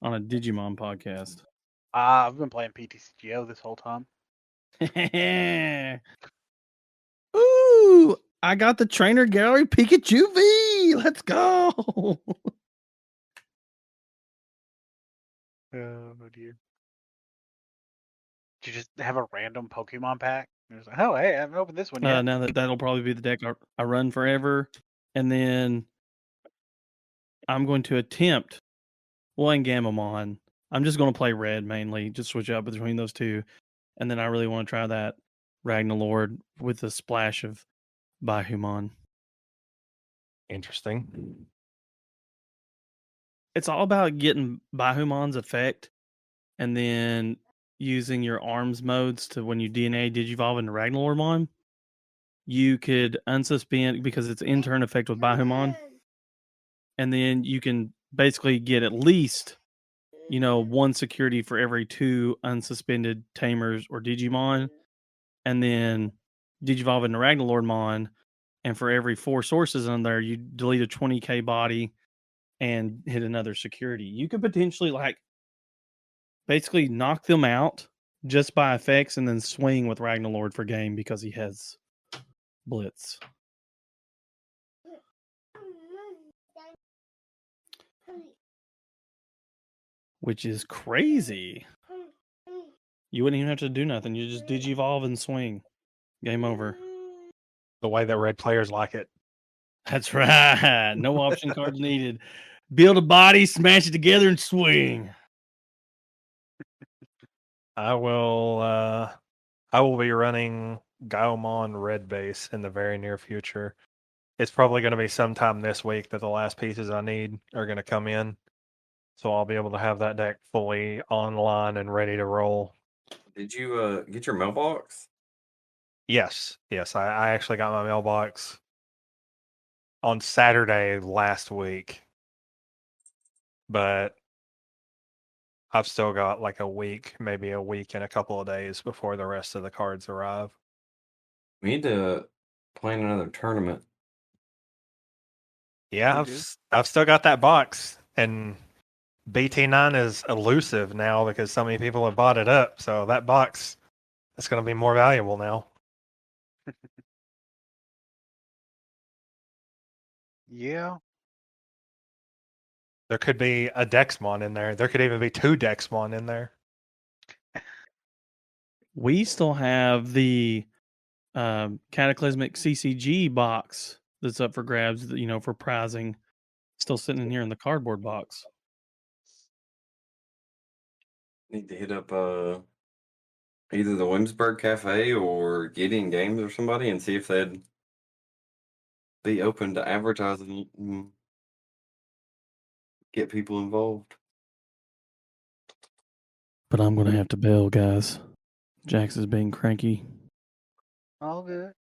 on a Digimon podcast. I've been playing PTCGO this whole time. Ooh, I got the trainer gallery Pikachu V. Let's go. Oh dear. Did you just have a random Pokemon pack? And it was like, oh, hey, I haven't opened this one yet. Now that'll probably be the deck I run forever, and then I'm going to attempt. Well, and Gamamon. I'm just going to play red mainly, just switch up between those two, and then I really want to try that Ragnalord with a splash of Bahumon. Interesting. It's all about getting Bahumon's effect and then using your arms modes to when you DNA Digivolve into Ragnalormon, you could unsuspend because it's in turn effect with Bahumon. And then you can basically get at least, one security for every 2 unsuspended Tamers or Digimon. And then Digivolve into Ragnalormon. And for every 4 sources on there, you delete a 20k body and hit another security. You could potentially basically knock them out just by effects and then swing with Ragnalord for game because he has Blitz. Which is crazy. You wouldn't even have to do nothing. You just Digivolve and swing. Game over. The way that red players like it. That's right. No option cards needed. Build a body, smash it together, and swing. I will be running Gaomon red base in the very near future. It's probably going to be sometime this week that the last pieces I need are going to come in. So I'll be able to have that deck fully online and ready to roll. Did you get your mailbox? Yes. I actually got my mailbox on Saturday last week. But I've still got like a week, maybe a week and a couple of days before the rest of the cards arrive. We need to plan another tournament. Yeah, I've still got that box, and BT9 is elusive now because so many people have bought it up. So that box is going to be more valuable now. Yeah. There could be a Dexmon in there. There could even be 2 Dexmon in there. We still have the Cataclysmic CCG box that's up for grabs, for prizing, still sitting in here in the cardboard box. Need to hit up either the Williamsburg Cafe or Gideon Games or somebody and see if they'd be open to advertising. get people involved. But I'm gonna have to bail, guys. Jax is being cranky. All good.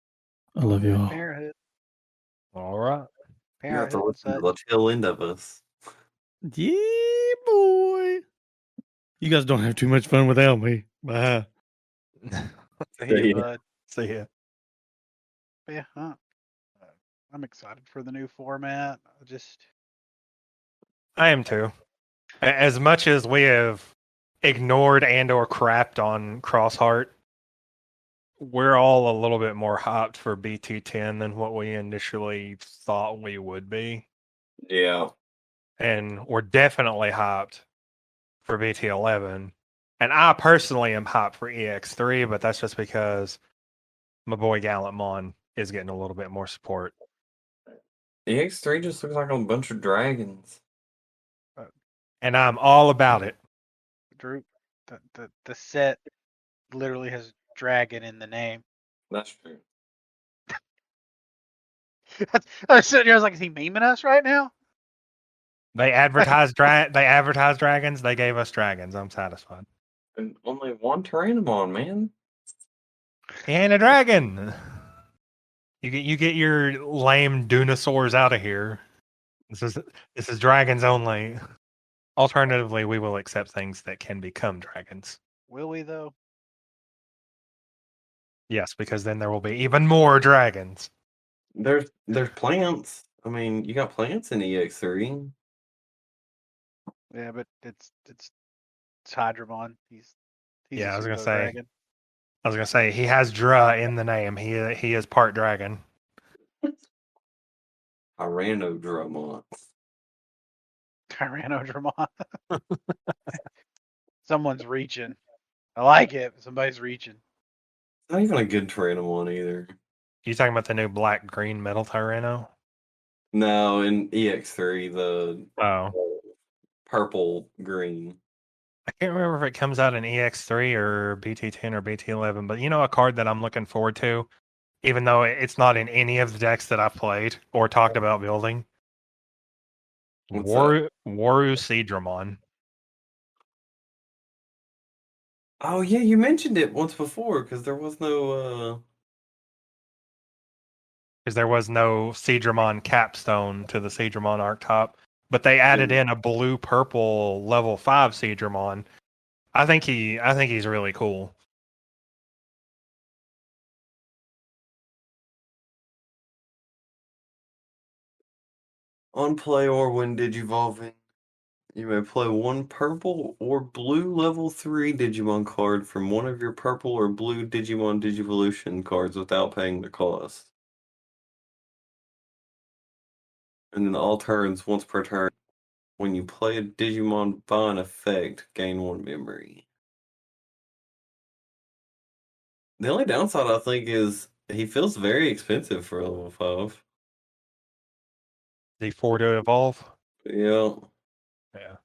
I love you all. Parenthood. All right. You have to Parenthood. listen to the tail end of us. Yeah, boy. You guys don't have too much fun without me. Bye. See Yeah. you, bud. See ya. Yeah, I'm excited for the new format. I am too. As much as we have ignored and or crapped on Crossheart, we're all a little bit more hyped for BT10 than what we initially thought we would be. Yeah. And we're definitely hyped for BT11. And I personally am hyped for EX3, but that's just because my boy Gallant Mon is getting a little bit more support. EX3 just looks like a bunch of dragons. And I'm all about it. Drew, the set literally has dragon in the name. That's true. I was sitting here, I was like, is he memeing us right now? They advertised dragons. They gave us dragons. I'm satisfied. And only one Tyrannomon, man. He ain't a dragon. You get your lame Dunosaurs out of here. This is dragons only. Alternatively, we will accept things that can become dragons. Will we though? Yes, because then there will be even more dragons. There's plants. I mean, you got plants in EX3. Yeah, but it's Hydramon. He's Yeah, a I was gonna pseudo say. dragon. I was gonna say he has Dra in the name. He is part dragon. Tyrannosaurus. Tyrannosaurus. Someone's reaching. I like it. Somebody's reaching. Not even a good Tyrannomon either. You talking about the new black green metal Tyranno? No, in EX3, the Oh, purple green. I can't remember if it comes out in EX3 or BT10 or BT11, but you know a card that I'm looking forward to, even though it's not in any of the decks that I've played or talked about building. What's Waru Seedramon. Oh yeah, you mentioned it once before because there was no. Because there was no Seedramon capstone to the Seedramon archetype, but they added in a blue purple level 5 Seedramon. I think he's really cool. On play or when Digivolving, you may play one purple or blue level 3 Digimon card from one of your purple or blue Digimon Digivolution cards without paying the cost. And then all turns, once per turn, when you play a Digimon Vine effect, gain 1 memory. The only downside, I think, is he feels very expensive for a level 5. The 4 to evolve. Yeah. Yeah.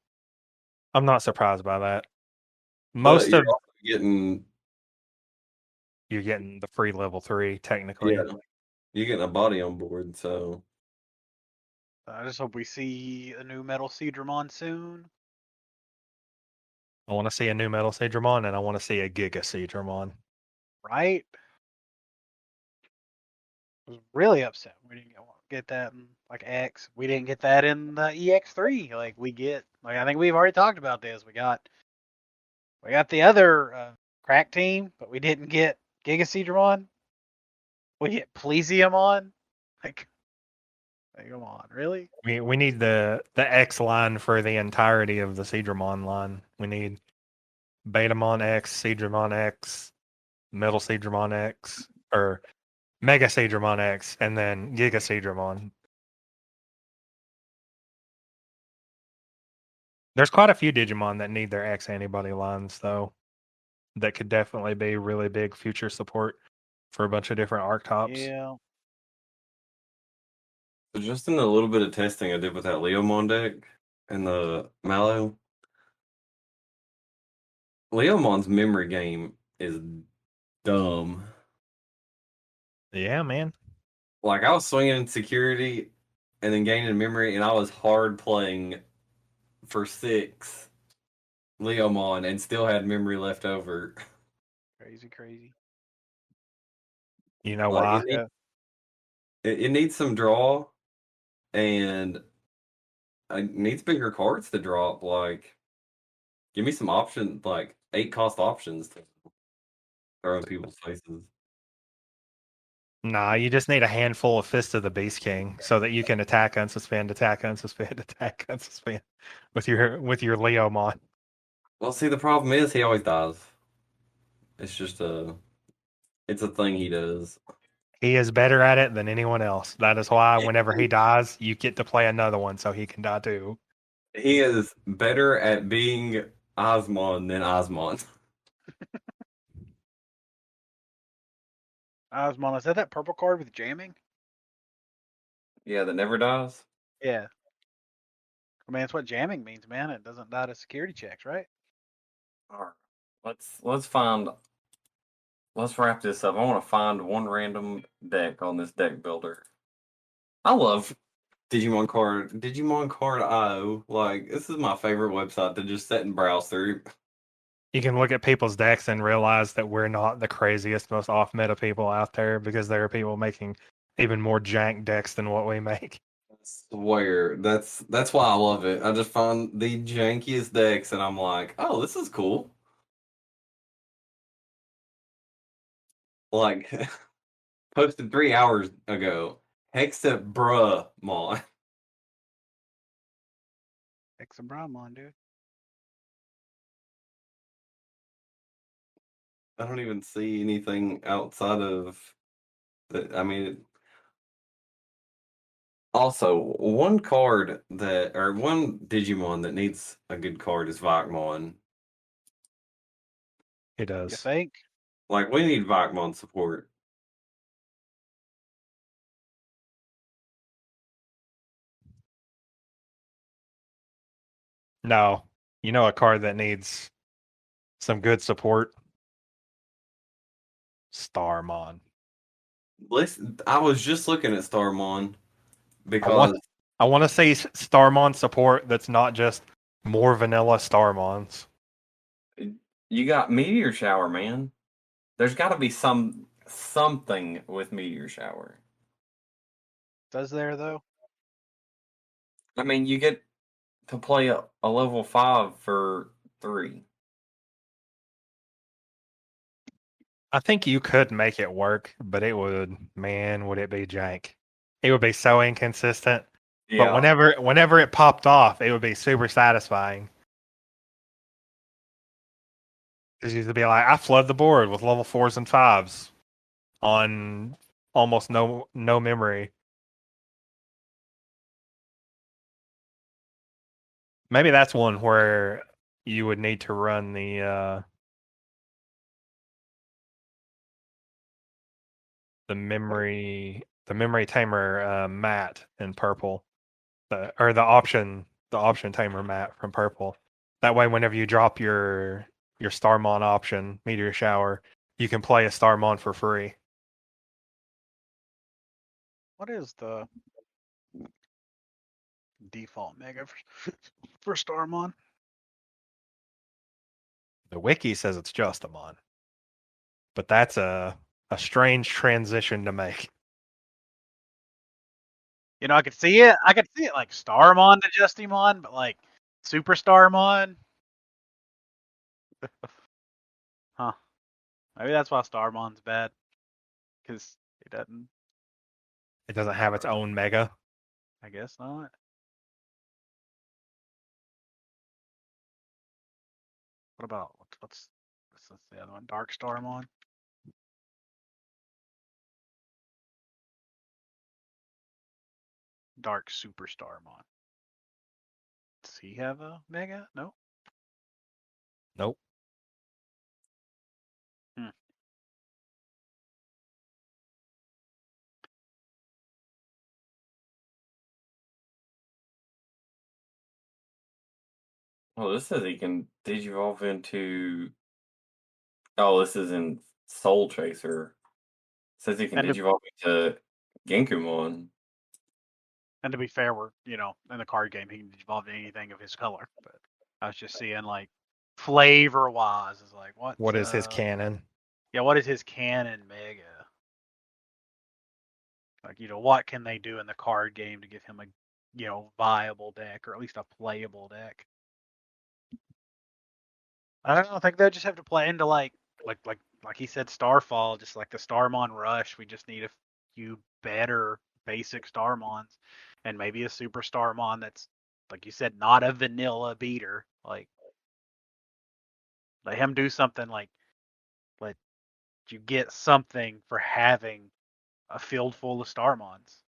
I'm not surprised by that. But Most you're of also getting you're getting the free level 3 technically. yeah, you're getting a body on board, so I just hope we see a new Metal Seedramon soon. I want to see a new Metal Seedramon and I want to see a Giga Seedramon. Right? I was really upset we didn't get that in like X. We didn't get that in the EX3. I think we've already talked about this. We got the other crack team, but we didn't get Giga Seedramon. We get Plesiumon. Like, come on, really? We need the X line for the entirety of the Seedramon line. We need Betamon X, Seedramon X, Metal Seedramon X, or Mega Seedramon X, and then Giga Seedramon. There's quite a few Digimon that need their X antibody lines, though, that could definitely be really big future support for a bunch of different archetypes. Yeah. So just in the little bit of testing I did with that Leomon deck and the Mallow, Leomon's memory game is dumb. Yeah, man. Like I was swinging in security and then gaining memory, and I was hard playing for 6 Leomon and still had memory left over. Crazy. You know Like, why? it needs some draw, and it needs bigger cards to drop. Like, give me some options, like 8 cost options to throw in people's faces. Nah, you just need a handful of Fist of the Beast King so that you can attack, unsuspend, attack, unsuspend, attack, unsuspend with your Leomon. Well, see, the problem is he always dies. It's just it's a thing he does. He is better at it than anyone else. That is why whenever he dies, you get to play another one so he can die too. He is better at being Osmon than Osmon. Osmon, is that purple card with jamming? Yeah, that never dies. Yeah. I mean, that's what jamming means, man. It doesn't die to security checks, right? All right. Let's wrap this up. I want to find one random deck on this deck builder. I love Digimon Card IO. Like, this is my favorite website to just sit and browse through. You can look at people's decks and realize that we're not the craziest, most off meta people out there because there are people making even more jank decks than what we make. I swear, that's why I love it. I just find the jankiest decks, and I'm like, oh, this is cool. Like, posted 3 hours ago. Hexa bruh mon. Exabramon, dude. I don't even see anything outside of the. I mean, also one card one Digimon that needs a good card is Vakmon. He You does. think? Like, we need Vakmon support. No. You know a card that needs some good support? Starmon. Listen, I was just looking at Starmon because I want to say Starmon support that's not just more vanilla Starmons. you got Meteor Shower, man. There's got to be something with Meteor Shower. Does there though? I mean, you get to play a level 5 for 3. I think you could make it work, but it would, man, would it be jank? It would be so inconsistent. But whenever it popped off, it would be super satisfying. Because you'd be like, I flood the board with level 4s and 5s on almost no memory. Maybe that's one where you would need to run the memory tamer mat in purple, or the option tamer mat from purple. That way, whenever you drop your Starmon option, Meteor Shower, you can play a Starmon for free. What is the default mega for Starmon? The wiki says it's just a mon, but that's a strange transition to make. You know, I could see it. I could see it like Starmon to Justimon, but like Super Starmon. Huh. Maybe that's why Starmon's bad. Because it doesn't. It doesn't have its own mega. I guess not. What about what's the other one? Dark Starmon. Dark Super Starmon. Does he have a mega? No. Nope. Oh, this says he can digivolve into. Oh, this is in Soul Chaser. It says he can And digivolve into Genkumon. And to be fair, we're in the card game he can evolve anything of his color. But I was just seeing like flavor wise is like What is his canon? Yeah, what is his canon mega? Like, what can they do in the card game to give him a viable deck or at least a playable deck? I don't know. I think they just have to play into like he said, Starfall, just like the Starmon Rush. We just need a few better basic Starmons, and maybe a Super Starmon that's, like you said, not a vanilla beater. Like, let him do something like let you get something for having a field full of Starmons.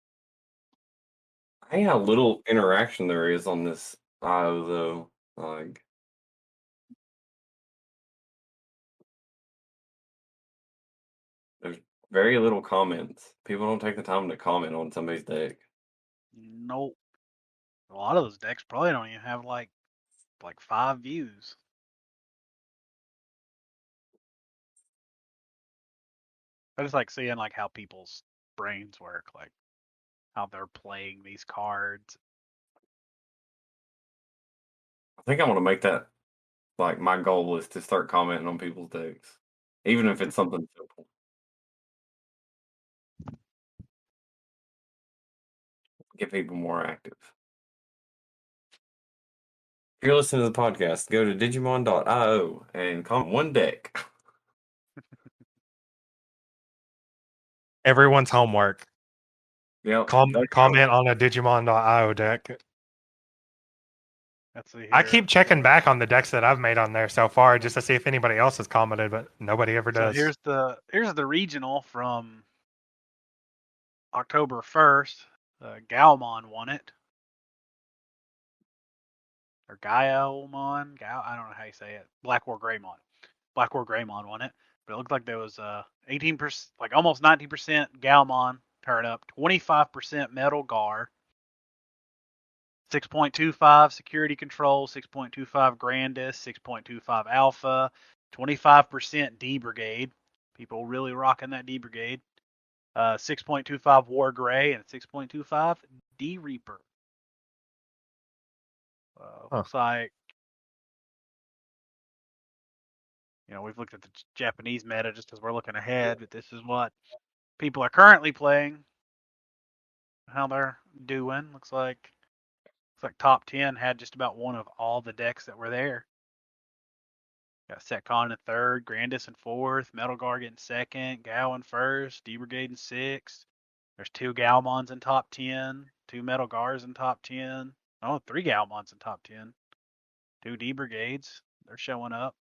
I hate how little interaction there is on this IO though. Like, there's very little comments. People don't take the time to comment on somebody's deck. Nope. A lot of those decks probably don't even have like 5 views. I just like seeing like how people's brains work, like how they're playing these cards. I think I want to make that like my goal is to start commenting on people's decks, even if it's something simple. Get people more active. If you're listening to the podcast, go to digimon.io and comment one deck. Everyone's homework. Yep. Comment on a Digimon.io deck. Let's see here. I keep checking back on the decks that I've made on there so far just to see if anybody else has commented, but nobody ever does. So here's the regional from October 1st. Galmon won it. Or Gaiomon. I don't know how you say it. Black War Greymon. Black War Greymon won it. But it looked like there was 18%, like almost 19% Galmon turn up, 25% Metal Gar, 6.25 Security Control, 6.25 Grandis, 6.25 Alpha, 25% D Brigade. People really rocking that D Brigade. 6.25 War Gray and 6.25 D Reaper. Looks like, we've looked at the Japanese meta just as we're looking ahead, but this is what people are currently playing. How they're doing. Looks like top 10 had just about one of all the decks that were there. Got Setcon in third, Grandis in fourth, Metal Guard in second, Gao in first, D Brigade in sixth. There's 2 Galmons in top 10, 2 Metal Guards in top 10. Oh, 3 Galmons in top 10. 2 D Brigades. They're showing up.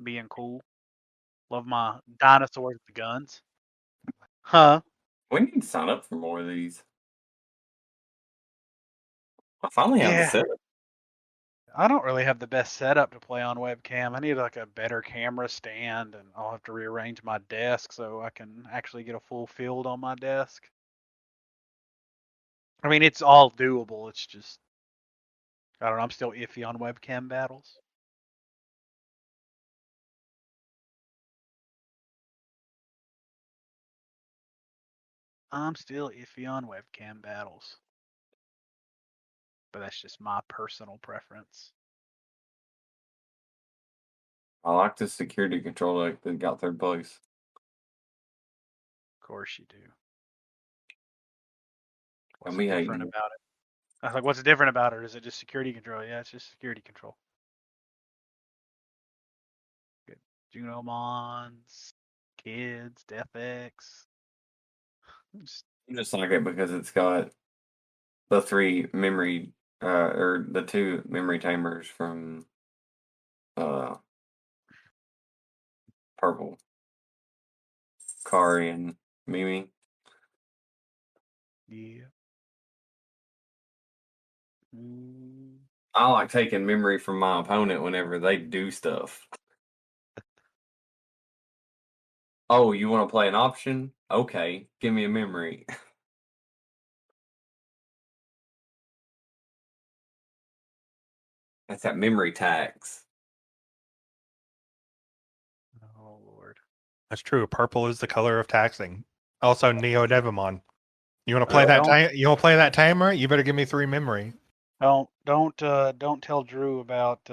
Being cool. Love my dinosaurs with the guns. Huh? We need to sign up for more of these. I finally have the setup. I don't really have the best setup to play on webcam. I need like a better camera stand, and I'll have to rearrange my desk so I can actually get a full field on my desk. I mean, it's all doable. It's just, I don't know. I'm still iffy on webcam battles. I'm still iffy on webcam battles. But that's just my personal preference. I like the security control deck that got third place. Of course you do. What's different about it? I was like, what's different about it? Is it just security control? Yeah, it's just security control. Good. Junomons, Kids, DeathX. I just like it because it's got the 3 memory, or the 2 memory tamers from Purple. Kari and Mimi. Yeah. I like taking memory from my opponent whenever they do stuff. Oh, you want to play an option? Okay, give me a memory. That's that memory tax. Oh, Lord. That's true. Purple is the color of taxing. Also, Neo Devimon. You want to play Don't- you want to play that tamer? You better give me 3 memory. Don't tell Drew about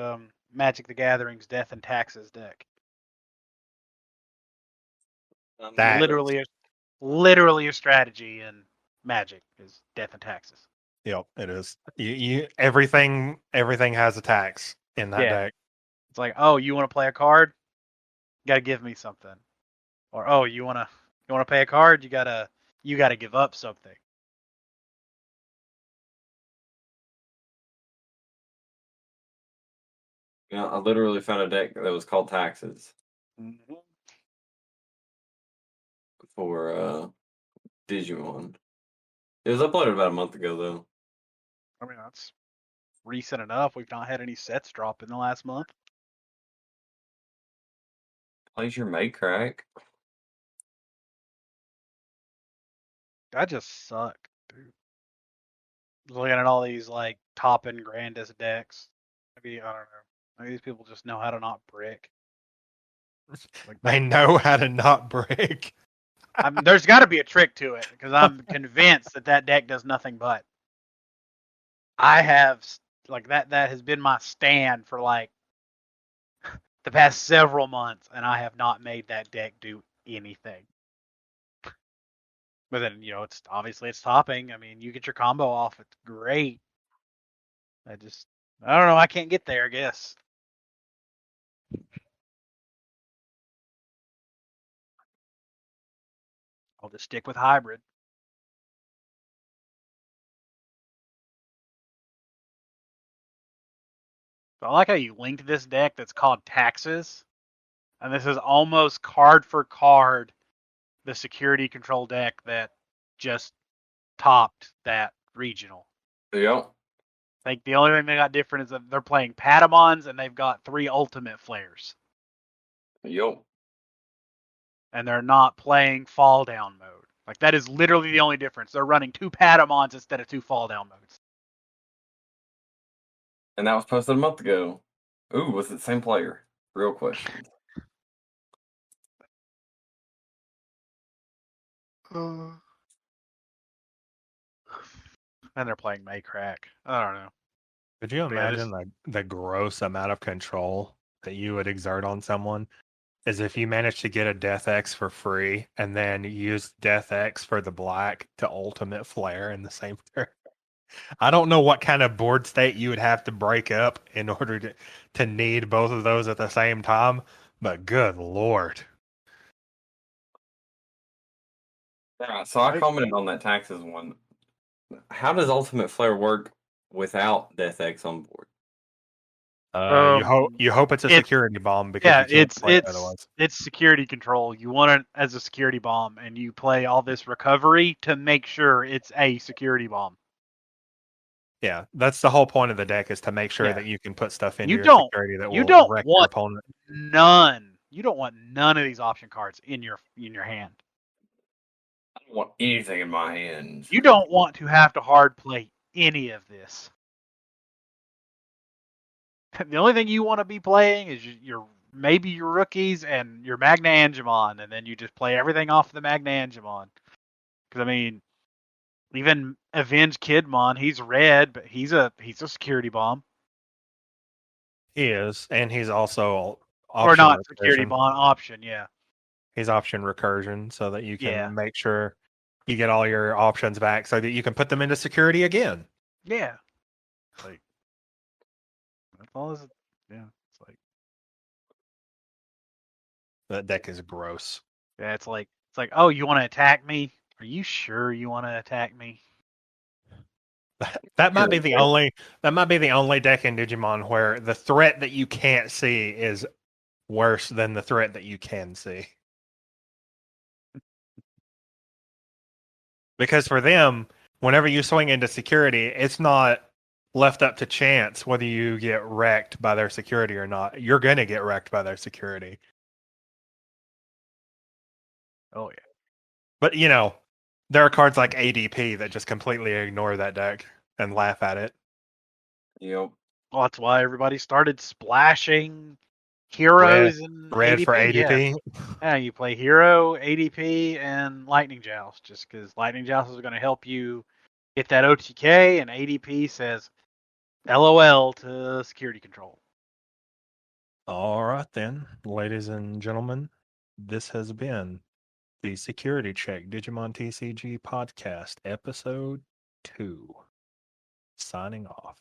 Magic the Gathering's Death and Taxes deck. That- Literally a strategy in Magic is Death and Taxes. Yep, it is. You everything has a tax in that Yeah. deck. It's like, oh, you want to play a card? You gotta give me something. Or oh, you wanna pay a card? You gotta give up something. Yeah, I literally found a deck that was called Taxes Mm-hmm. for Digimon. It was uploaded about a month ago, though. I mean, that's recent enough. We've not had any sets drop in the last month. Plays your May crack. That just suck, dude. Looking at all these like top and grandest decks. Maybe I don't know. Maybe these people just know how to not brick. They know how to not break. There's got to be a trick to it because I'm convinced that deck does nothing but. I have like that has been my stand for like the past several months, and I have not made that deck do anything. But then it's obviously it's topping. I mean, you get your combo off, it's great. I don't know. I can't get there. I guess. I'll just stick with hybrid. So I like how you linked this deck that's called Taxes, and this is almost card for card the security control deck that just topped that regional. Yep. I think the only thing they got different is that they're playing Patamons and they've got 3 ultimate flares. Yep. And they're not playing fall down mode. Like that is literally the only difference. They're running 2 Patamons instead of 2 fall down modes. And that was posted a month ago. Ooh, was it the same player? Real question. And they're playing Maycrack. I don't know. Could you But yeah, imagine the gross amount of control that you would exert on someone? Is if you manage to get a Death X for free and then use Death X for the black to ultimate flare in the same turn. I don't know what kind of board state you would have to break up in order to need both of those at the same time, but good lord. Yeah, so I commented on that Taxes one. How does Ultimate Flare work without Death X on board? You hope it's a security bomb because yeah, you can't play it otherwise. It's security control. You want it as a security bomb, and you play all this recovery to make sure it's a security bomb. Yeah, that's the whole point of the deck is to make sure Yeah. that you can put stuff into You your don't- security that you will don't wreck your want- opponent. None. You don't want none of these option cards in your hand. I don't want anything in my hands. You don't want to have to hard play any of this. The only thing you want to be playing is maybe your rookies and your Magna Angemon, and then you just play everything off the Magna Angemon. Because I mean, even Avenge Kidmon, he's red, but he's a security bomb. He is, and he's also Or not recursion. security bomb, option, yeah. He's option recursion so that you can Yeah. make sure you get all your options back so that you can put them into security again. Yeah. Like that's all is yeah. It's like That deck is gross. yeah, it's like oh, you want to attack me? Are you sure you want to attack me? That might be the only deck in Digimon where the threat that you can't see is worse than the threat that you can see. Because for them, whenever you swing into security, it's not left up to chance whether you get wrecked by their security or not. You're going to get wrecked by their security. Oh yeah. But, there are cards like ADP that just completely ignore that deck and laugh at it. Yep. Well, that's why everybody started splashing heroes and Red ADP. for Yeah. ADP. Yeah, you play hero, ADP, and lightning joust, just because lightning joust is going to help you get that OTK, and ADP says LOL to security control. All right, then, ladies and gentlemen, this has been the Security Check Digimon TCG Podcast, Episode 2. Signing off.